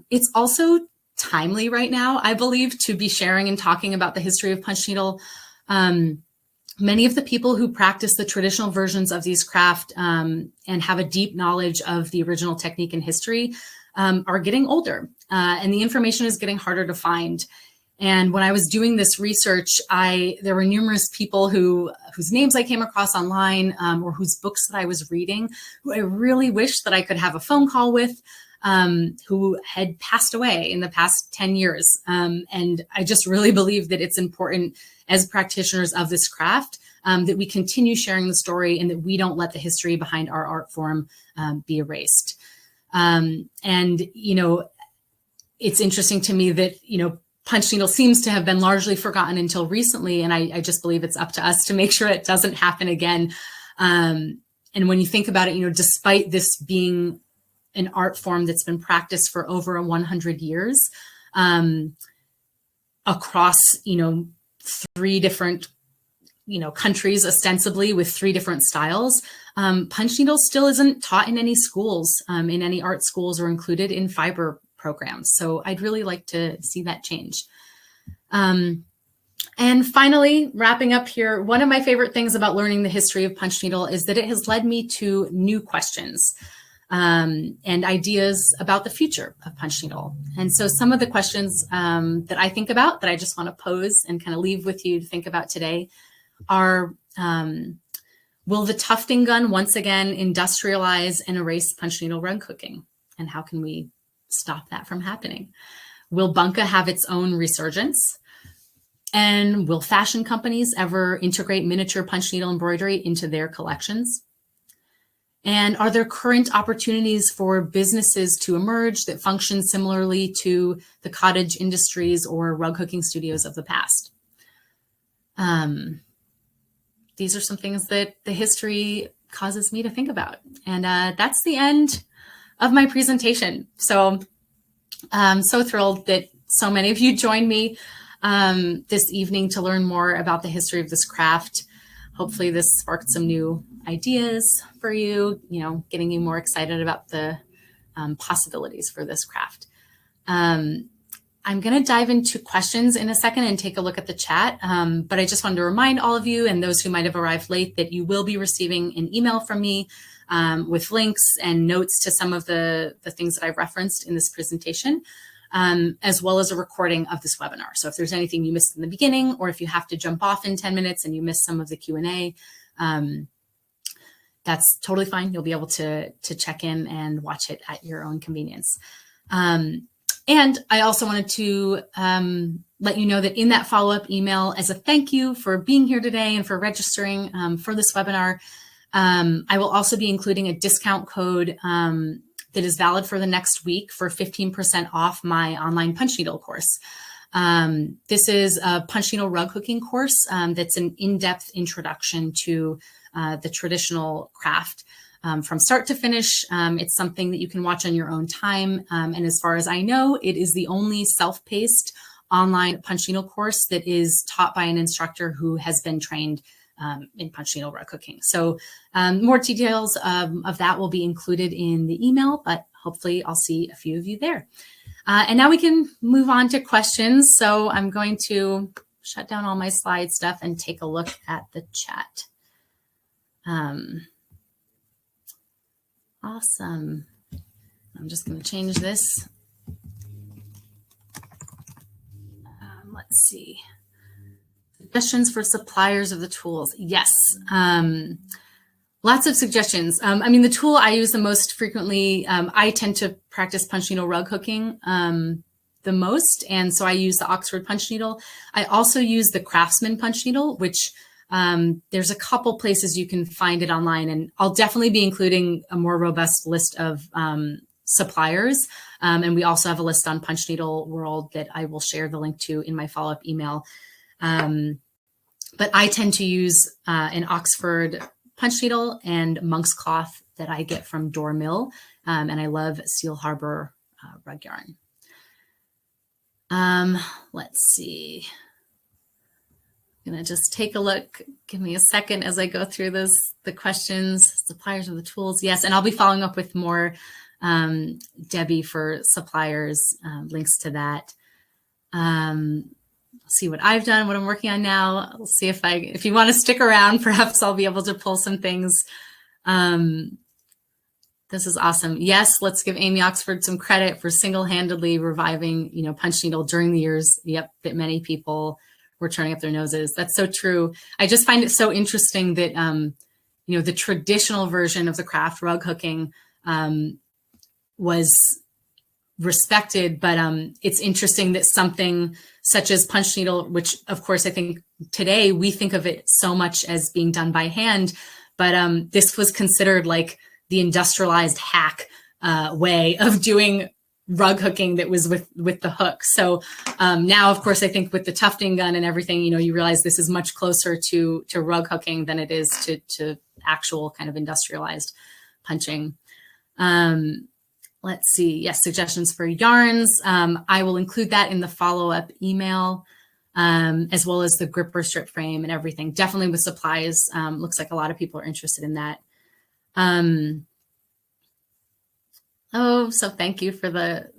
It's also timely right now, I believe, to be sharing and talking about the history of punch needle. Many of the people who practice the traditional versions of these craft and have a deep knowledge of the original technique and history are getting older, and the information is getting harder to find. And when I was doing this research, there were numerous people whose names I came across online, or whose books that I was reading, who I really wish that I could have a phone call with, who had passed away in the past 10 years. And I just really believe that it's important as practitioners of this craft that we continue sharing the story and that we don't let the history behind our art form be erased. And, it's interesting to me that, punch needle seems to have been largely forgotten until recently. And I just believe it's up to us to make sure it doesn't happen again. And when you think about it, despite this being an art form that's been practiced for over 100 years across, 3 different, countries, ostensibly with 3 different styles, punch needle still isn't taught in any schools, in any art schools, or included in fiber programs. So I'd really like to see that change. And finally, wrapping up here, one of my favorite things about learning the history of punch needle is that it has led me to new questions and ideas about the future of punch needle. And so some of the questions that I think about that I just want to pose and kind of leave with you to think about today are, will the tufting gun once again industrialize and erase punch needle rug cooking? And how can we stop that from happening? Will Bunka have its own resurgence? And will fashion companies ever integrate miniature punch needle embroidery into their collections? And are there current opportunities for businesses to emerge that function similarly to the cottage industries or rug hooking studios of the past? These are some things that the history causes me to think about. And that's the end of my presentation. So I'm so thrilled that so many of you joined me this evening to learn more about the history of this craft. Hopefully this sparked some new ideas for you, getting you more excited about the possibilities for this craft. I'm going to dive into questions in a second and take a look at the chat. But I just wanted to remind all of you and those who might have arrived late that you will be receiving an email from me with links and notes to some of the things that I referenced in this presentation, as well as a recording of this webinar. So if there's anything you missed in the beginning, or if you have to jump off in 10 minutes and you missed some of the Q&A, that's totally fine. You'll be able to check in and watch it at your own convenience. And I also wanted to let you know that in that follow-up email, as a thank you for being here today and for registering for this webinar, I will also be including a discount code that is valid for the next week for 15% off my online punch needle course. This is a punch needle rug hooking course that's an in-depth introduction to the traditional craft. From start to finish. It's something that you can watch on your own time. And as far as I know, it is the only self-paced online punch needle course that is taught by an instructor who has been trained in punch needle rug cooking. So more details of that will be included in the email, but hopefully I'll see a few of you there. And now we can move on to questions. So I'm going to shut down all my slide stuff and take a look at the chat. Awesome. I'm just going to change this. Let's see. Suggestions for suppliers of the tools. Yes. Lots of suggestions. The tool I use the most frequently, I tend to practice punch needle rug hooking the most. And so I use the Oxford punch needle. I also use the Craftsman punch needle, which there's a couple places you can find it online, and I'll definitely be including a more robust list of suppliers. And we also have a list on Punch Needle World that I will share the link to in my follow-up email. But I tend to use an Oxford punch needle and monk's cloth that I get from Door Mill. And I love Seal Harbor rug yarn. Let's see. I'm going to just take a look. Give me a second as I go through the questions. Suppliers of the tools. Yes, and I'll be following up with more Debbie for suppliers, links to that. See what I've done, what I'm working on now. I'll see if you want to stick around, perhaps I'll be able to pull some things. This is awesome. Yes, let's give Amy Oxford some credit for single-handedly reviving, punch needle during the years, that many people were turning up their noses. That's so true. I just find it so interesting that, the traditional version of the craft, rug hooking, was respected, but it's interesting that something such as punch needle, which of course I think today we think of it so much as being done by hand, but this was considered like the industrialized hack way of doing rug hooking that was with the hook. So now, of course, I think with the tufting gun and everything, you realize this is much closer to rug hooking than it is to actual kind of industrialized punching. Let's see. Yes, suggestions for yarns. I will include that in the follow-up email, as well as the gripper strip frame and everything. Definitely with supplies. Looks like a lot of people are interested in that. So thank you for the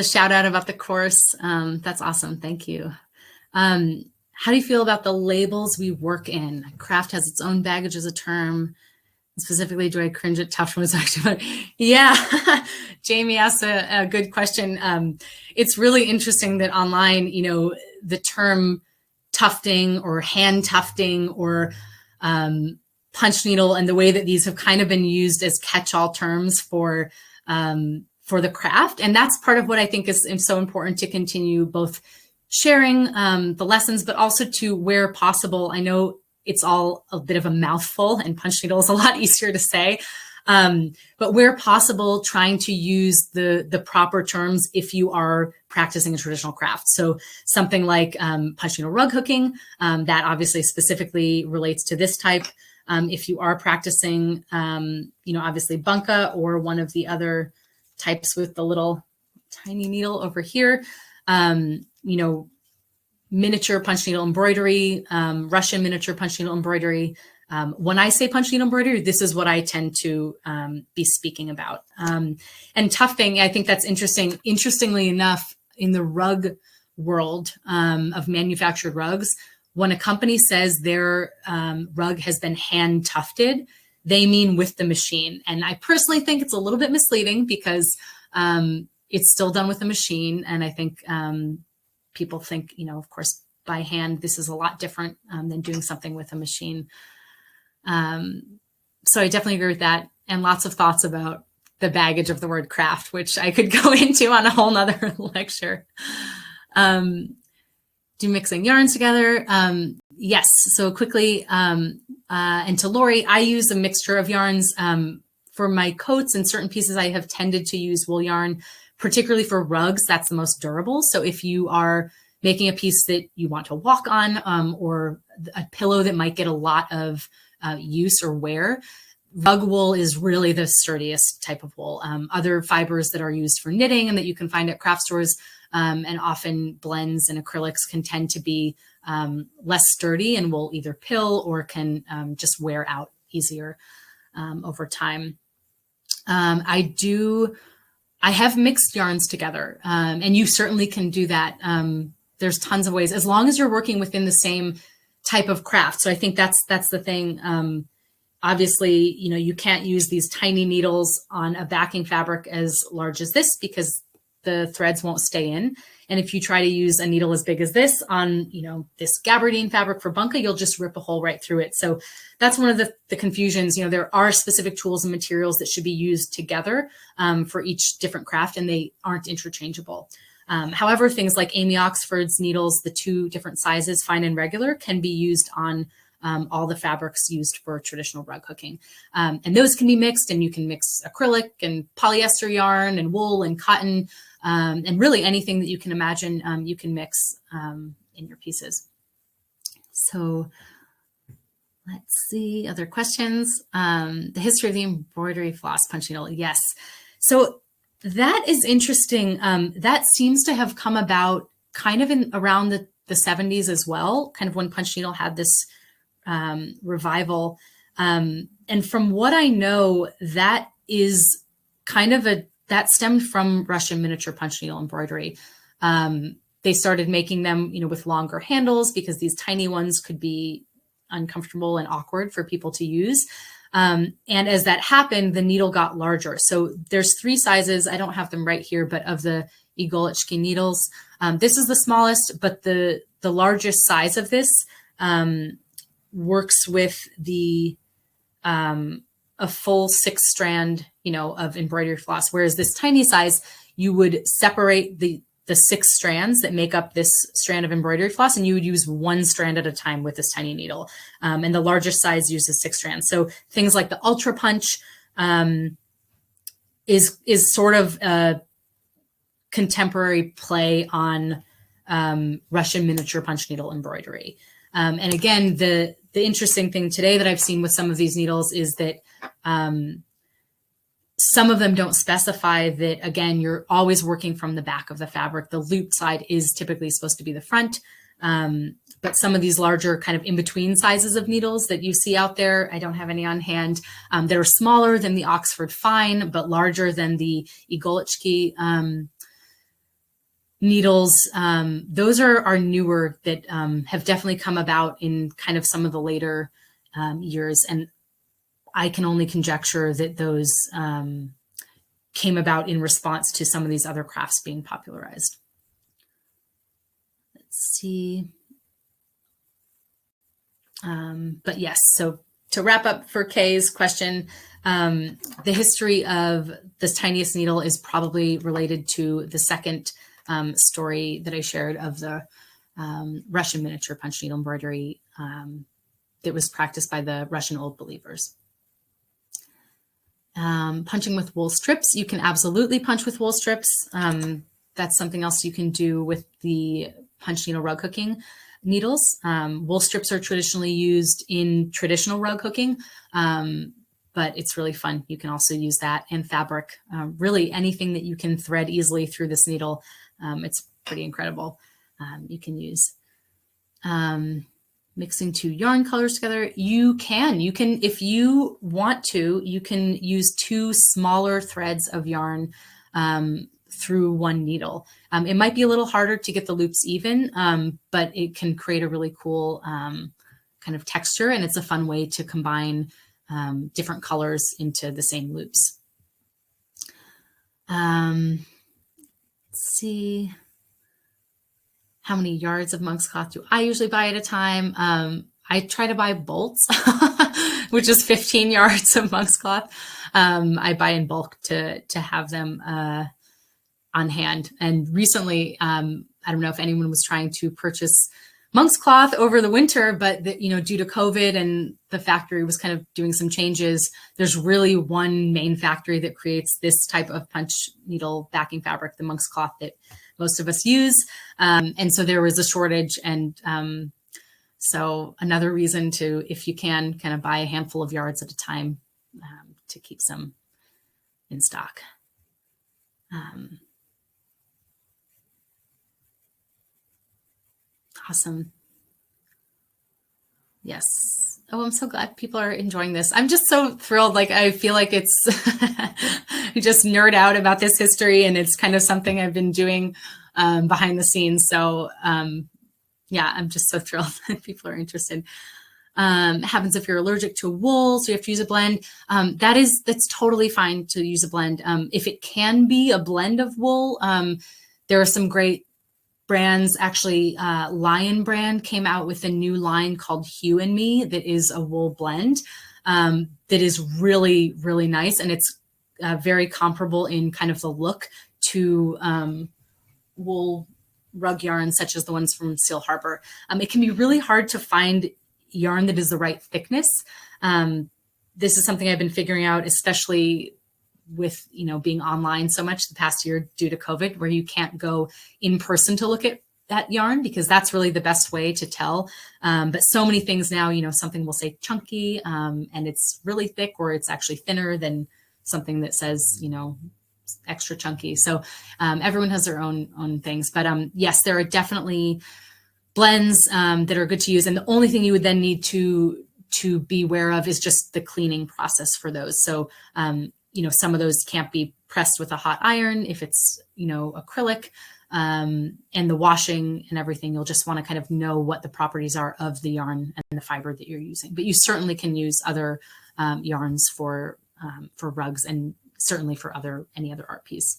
shout out about the course. That's awesome. Thank you. How do you feel about the labels we work in? Craft has its own baggage as a term. Specifically, do I cringe at tough ones? Yeah, Jamie asked a good question. It's really interesting that online, the term tufting or hand tufting or punch needle and the way that these have kind of been used as catch-all terms for the craft. And that's part of what I think is so important to continue both sharing the lessons, but also to where possible. I know it's all a bit of a mouthful and punch needle is a lot easier to say. But where possible, trying to use the proper terms if you are practicing a traditional craft. So something like punch needle rug hooking, that obviously specifically relates to this type. If you are practicing, obviously bunka or one of the other types with the little tiny needle over here, miniature punch needle embroidery, Russian miniature punch needle embroidery. When I say punch needle embroidery, this is what I tend to be speaking about. And tufting, I think that's interesting. Interestingly enough, in the rug world of manufactured rugs, when a company says their rug has been hand tufted, they mean with the machine. And I personally think it's a little bit misleading because it's still done with a machine. And I think people think, of course, by hand, this is a lot different than doing something with a machine. So I definitely agree with that. And lots of thoughts about the baggage of the word craft, which I could go into on a whole nother lecture. Do mixing yarns together? Yes. So quickly, and to Lori, I use a mixture of yarns. For my coats and certain pieces, I have tended to use wool yarn, particularly for rugs. That's the most durable. So if you are making a piece that you want to walk on, or a pillow that might get a lot of use or wear, rug wool is really the sturdiest type of wool. Other fibers that are used for knitting and that you can find at craft stores, and often blends and acrylics can tend to be less sturdy and will either pill or can just wear out easier over time. I have mixed yarns together, and you certainly can do that. There's tons of ways, as long as you're working within the same type of craft. So I think that's the thing. Obviously, you can't use these tiny needles on a backing fabric as large as this because the threads won't stay in. And if you try to use a needle as big as this on, this gabardine fabric for bunka, you'll just rip a hole right through it. So that's one of the confusions. There are specific tools and materials that should be used together for each different craft, and they aren't interchangeable. However, things like Amy Oxford's needles, the 2 different sizes, fine and regular, can be used on all the fabrics used for traditional rug hooking. And those can be mixed, and you can mix acrylic and polyester yarn and wool and cotton, and really anything that you can imagine you can mix in your pieces. So let's see, other questions. The history of the embroidery floss punch needle. Yes. So that is interesting. That seems to have come about kind of in around the 70s as well, kind of when punch needle had this revival. And from what I know, that is kind of that stemmed from Russian miniature punch needle embroidery. They started making them, with longer handles because these tiny ones could be uncomfortable and awkward for people to use. And as that happened, the needle got larger. So there's 3 sizes. I don't have them right here, but of the Igolitsky needles, this is the smallest, but the largest size of this works with a full 6 strand, of embroidery floss. Whereas this tiny size, you would separate the 6 strands that make up this strand of embroidery floss, and you would use 1 strand at a time with this tiny needle. And the largest size uses 6 strands. So things like the Ultra Punch is sort of a contemporary play on Russian miniature punch needle embroidery. And again, the interesting thing today that I've seen with some of these needles is that some of them don't specify that, again, you're always working from the back of the fabric. The loop side is typically supposed to be the front. But some of these larger kind of in-between sizes of needles that you see out there, I don't have any on hand, that are smaller than the Oxford Fine, but larger than the Igolichki needles. Those are newer that have definitely come about in kind of some of the later years. And I can only conjecture that those came about in response to some of these other crafts being popularized. Let's see. But yes, so to wrap up for Kay's question, the history of this tiniest needle is probably related to the second story that I shared of the Russian miniature punch needle embroidery that was practiced by the Russian Old Believers. Punching with wool strips, you can absolutely punch with wool strips. That's something else you can do with the punch needle rug hooking needles. Wool strips are traditionally used in traditional rug hooking, but it's really fun. You can also use that, and fabric, really anything that you can thread easily through this needle. It's pretty incredible. You can use mixing 2 yarn colors together. You can, if you want to, you can use 2 smaller threads of yarn through 1 needle. It might be a little harder to get the loops even, but it can create a really cool kind of texture, and it's a fun way to combine different colors into the same loops. Let's see. How many yards of monk's cloth do I usually buy at a time? I try to buy bolts, which is 15 yards of monk's cloth. I buy in bulk to have them on hand. And recently, I don't know if anyone was trying to purchase monk's cloth over the winter, but due to COVID and the factory was kind of doing some changes, there's really one main factory that creates this type of punch needle backing fabric, the monk's cloth that most of us use. And so there was a shortage. And so another reason to, if you can, kind of buy a handful of yards at a time to keep some in stock. Awesome. Yes. Oh, I'm so glad people are enjoying this. I'm just so thrilled. Like, I feel like it's you just nerd out about this history, and it's kind of something I've been doing behind the scenes. So yeah, I'm just so thrilled that people are interested. Happens if you're allergic to wool, so you have to use a blend. That's totally fine to use a blend. If it can be a blend of wool, there are some great brands. Actually, Lion brand came out with a new line called Hue and Me that is a wool blend that is really, really nice. And it's very comparable in kind of the look to wool rug yarns, such as the ones from Seal Harbor. It can be really hard to find yarn that is the right thickness. This is something I've been figuring out, especially with being online so much the past year due to COVID, where you can't go in person to look at that yarn, because that's really the best way to tell. But so many things now, something will say chunky and it's really thick, or it's actually thinner than something that says, extra chunky. So everyone has their own things. But yes, there are definitely blends that are good to use. And the only thing you would then need to be aware of is just the cleaning process for those. So some of those can't be pressed with a hot iron if it's, acrylic, and the washing and everything. You'll just want to kind of know what the properties are of the yarn and the fiber that you're using. But you certainly can use other yarns for rugs, and certainly for any other art piece.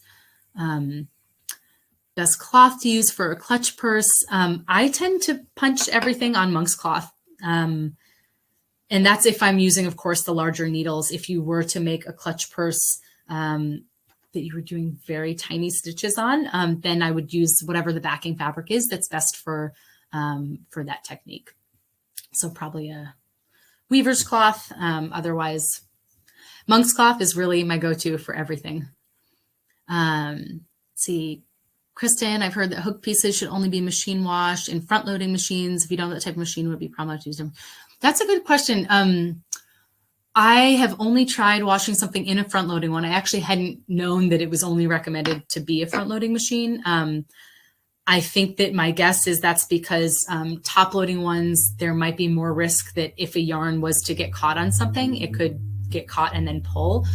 Best cloth to use for a clutch purse. I tend to punch everything on monk's cloth. And that's if I'm using, of course, the larger needles. If you were to make a clutch purse that that you were doing very tiny stitches on, then I would use whatever the backing fabric is that's best for that technique. So probably a weaver's cloth. Otherwise, monk's cloth is really my go-to for everything. Let's see, Kristen, I've heard that hook pieces should only be machine washed in front loading machines. If you don't have that type of machine, would be problematic to use them. That's a good question. I have only tried washing something in a front loading one. I actually hadn't known that it was only recommended to be a front loading machine. I think that my guess is that's because top loading ones, there might be more risk that if a yarn was to get caught on something, it could get caught and then pull.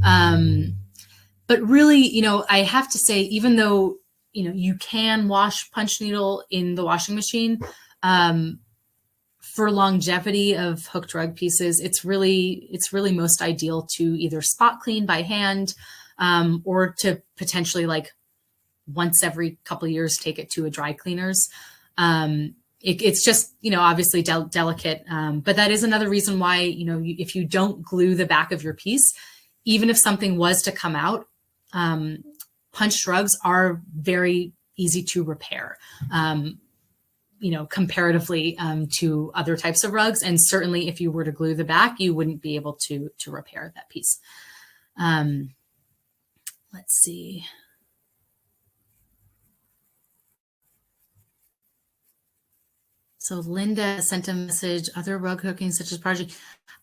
But really, you know, I have to say, even though, you know, you can wash punch needle in the washing machine, for longevity of hooked rug pieces, it's really most ideal to either spot clean by hand, or to potentially, like, once every couple of years, take it to a dry cleaners. It's just, you know, obviously delicate. But that is another reason why, you know, if you don't glue the back of your piece, even if something was to come out, punched rugs are very easy to repair, you know, comparatively to other types of rugs. And certainly if you were to glue the back, you wouldn't be able to repair that piece. Let's see. So Linda sent a message, other rug hooking such as Prodigy.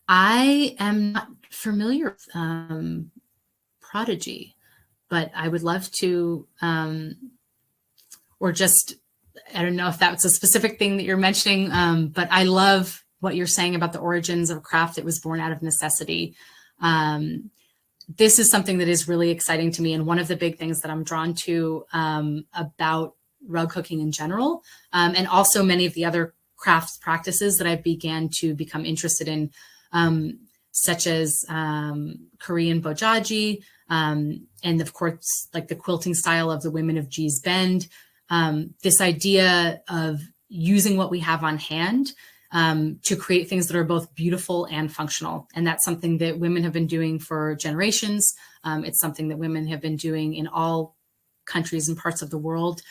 I am not familiar with Prodigy, but I would love to, or just, I don't know if that's a specific thing that you're mentioning, but I love what you're saying about the origins of a craft that was born out of necessity. This is something that is really exciting to me. And one of the big things that I'm drawn to about rug hooking in general, and also many of the other crafts practices that I began to become interested in, such as Korean bojaji, and of course, like the quilting style of the women of Gee's Bend. This idea of using what we have on hand to create things that are both beautiful and functional. And that's something that women have been doing for generations. It's something that women have been doing in all countries and parts of the world.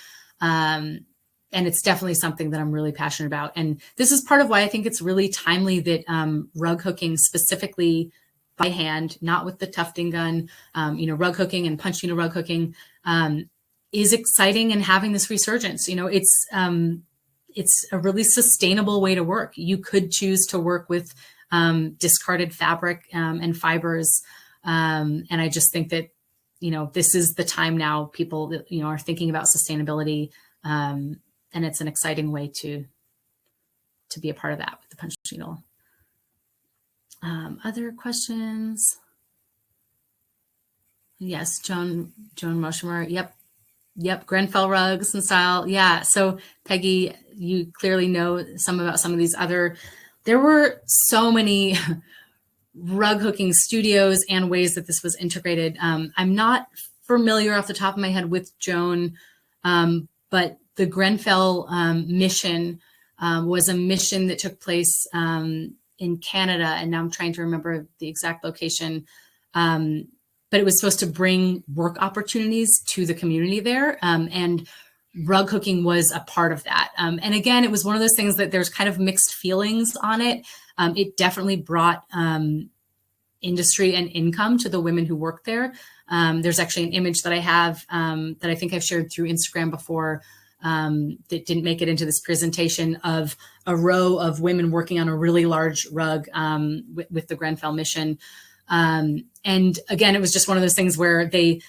And it's definitely something that I'm really passionate about. And this is part of why I think it's really timely that rug hooking specifically by hand, not with the tufting gun, you know, rug hooking and punch needle rug hooking is exciting and having this resurgence. You know, it's a really sustainable way to work. You could choose to work with discarded fabric and fibers. And I just think that, you know, this is the time now people, you know, are thinking about sustainability. And it's an exciting way to be a part of that with the punch needle. Other questions? Yes, Joan Moshimer. Yep. Grenfell rugs and style. Yeah. So Peggy, you clearly know about some of these other, there were so many rug hooking studios and ways that this was integrated. I'm not familiar off the top of my head with Joan, but the Grenfell mission was a mission that took place in Canada. And now I'm trying to remember the exact location. But it was supposed to bring work opportunities to the community there. And rug hooking was a part of that. And again, it was one of those things that there's kind of mixed feelings on it. It definitely brought industry and income to the women who worked there. There's actually an image that I have that I think I've shared through Instagram before that didn't make it into this presentation, of a row of women working on a really large rug with the Grenfell mission. And again, it was just one of those things where they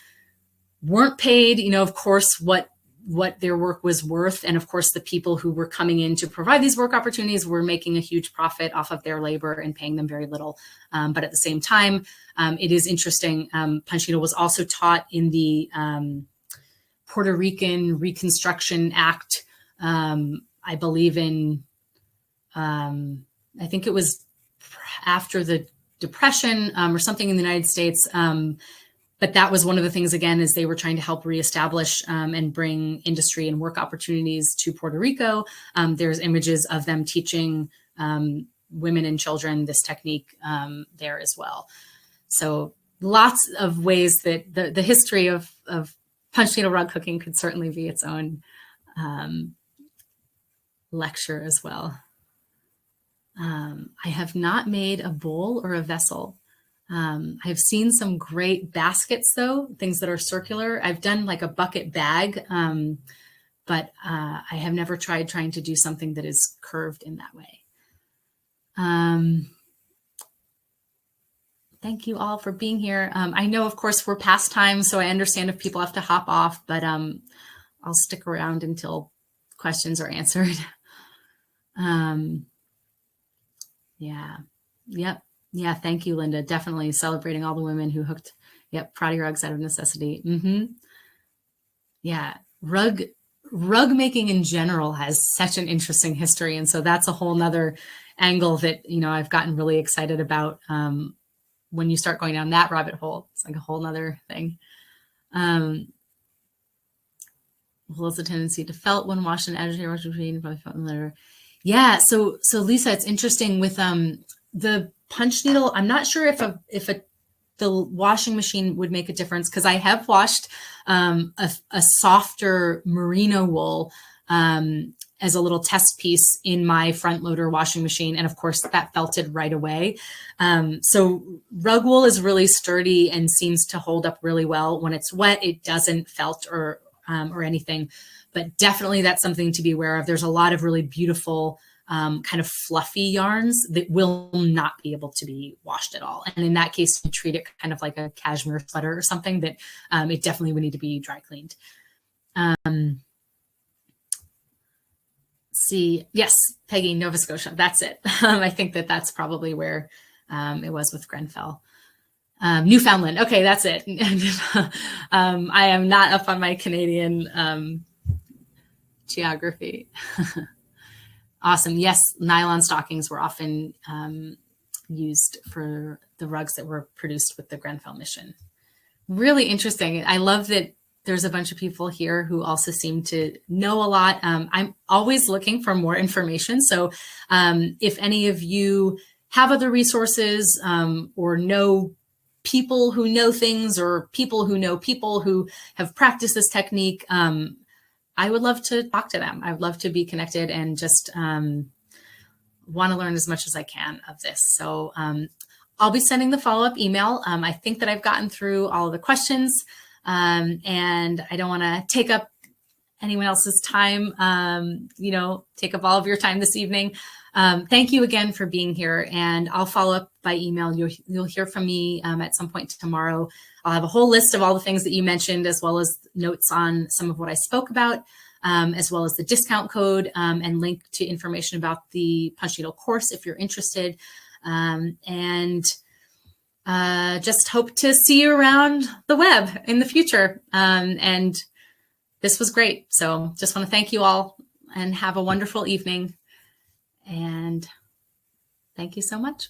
weren't paid, you know, of course, what their work was worth. And of course, the people who were coming in to provide these work opportunities were making a huge profit off of their labor and paying them very little. But at the same time, it is interesting. Punch needle was also taught in the Puerto Rican Reconstruction Act, I believe in, I think it was after the Depression or something in the United States. But that was one of the things, again, is they were trying to help reestablish and bring industry and work opportunities to Puerto Rico. There's images of them teaching women and children this technique there as well. So lots of ways that the history of punch needle rug cooking could certainly be its own lecture as well. I have not made a bowl or a vessel. I've seen some great baskets though, things that are circular. I've done like a bucket bag, but I have never tried trying to do something that is curved in that way. Thank you all for being here. I know, of course, we're past time, so I understand if people have to hop off, but I'll stick around until questions are answered. Yeah. Yep. Yeah. Thank you, Linda. Definitely celebrating all the women who hooked, Prati rugs out of necessity. Yeah. Rug making in general has such an interesting history. And so that's a whole nother angle that, I've gotten really excited about. When you start going down that rabbit hole, it's like a whole nother thing. Well, there's a tendency to felt when washed in agitated washing machine, probably felt in later. Yeah. So Lisa, it's interesting with the punch needle. I'm not sure if the washing machine would make a difference, because I have washed a softer merino wool as a little test piece in my front loader washing machine. And of course that felted right away. So rug wool is really sturdy and seems to hold up really well. When it's wet, it doesn't felt or anything, but definitely that's something to be aware of. There's a lot of really beautiful kind of fluffy yarns that will not be able to be washed at all. And in that case, you treat it kind of like a cashmere sweater or something that it definitely would need to be dry cleaned. See, yes, Peggy, Nova Scotia, that's it. I think that's probably where it was with Grenfell. Newfoundland, okay, that's it. I am not up on my Canadian geography. Awesome. Yes, nylon stockings were often used for the rugs that were produced with the Grenfell mission. Really interesting. I love that there's a bunch of people here who also seem to know a lot. I'm always looking for more information. So if any of you have other resources or know people who know things, or people who have practiced this technique, I would love to talk to them. I would love to be connected and just want to learn as much as I can of this. So I'll be sending the follow-up email. I think that I've gotten through all of the questions, and I don't want to take up anyone else's time, take up all of your time this evening. Thank you again for being here, and I'll follow up by email. You'll hear from me at some point tomorrow. I'll have a whole list of all the things that you mentioned, as well as notes on some of what I spoke about, as well as the discount code, and link to information about the punch needle course if you're interested. And just hope to see you around the web in the future. And this was great. So just want to thank you all and have a wonderful evening. And thank you so much.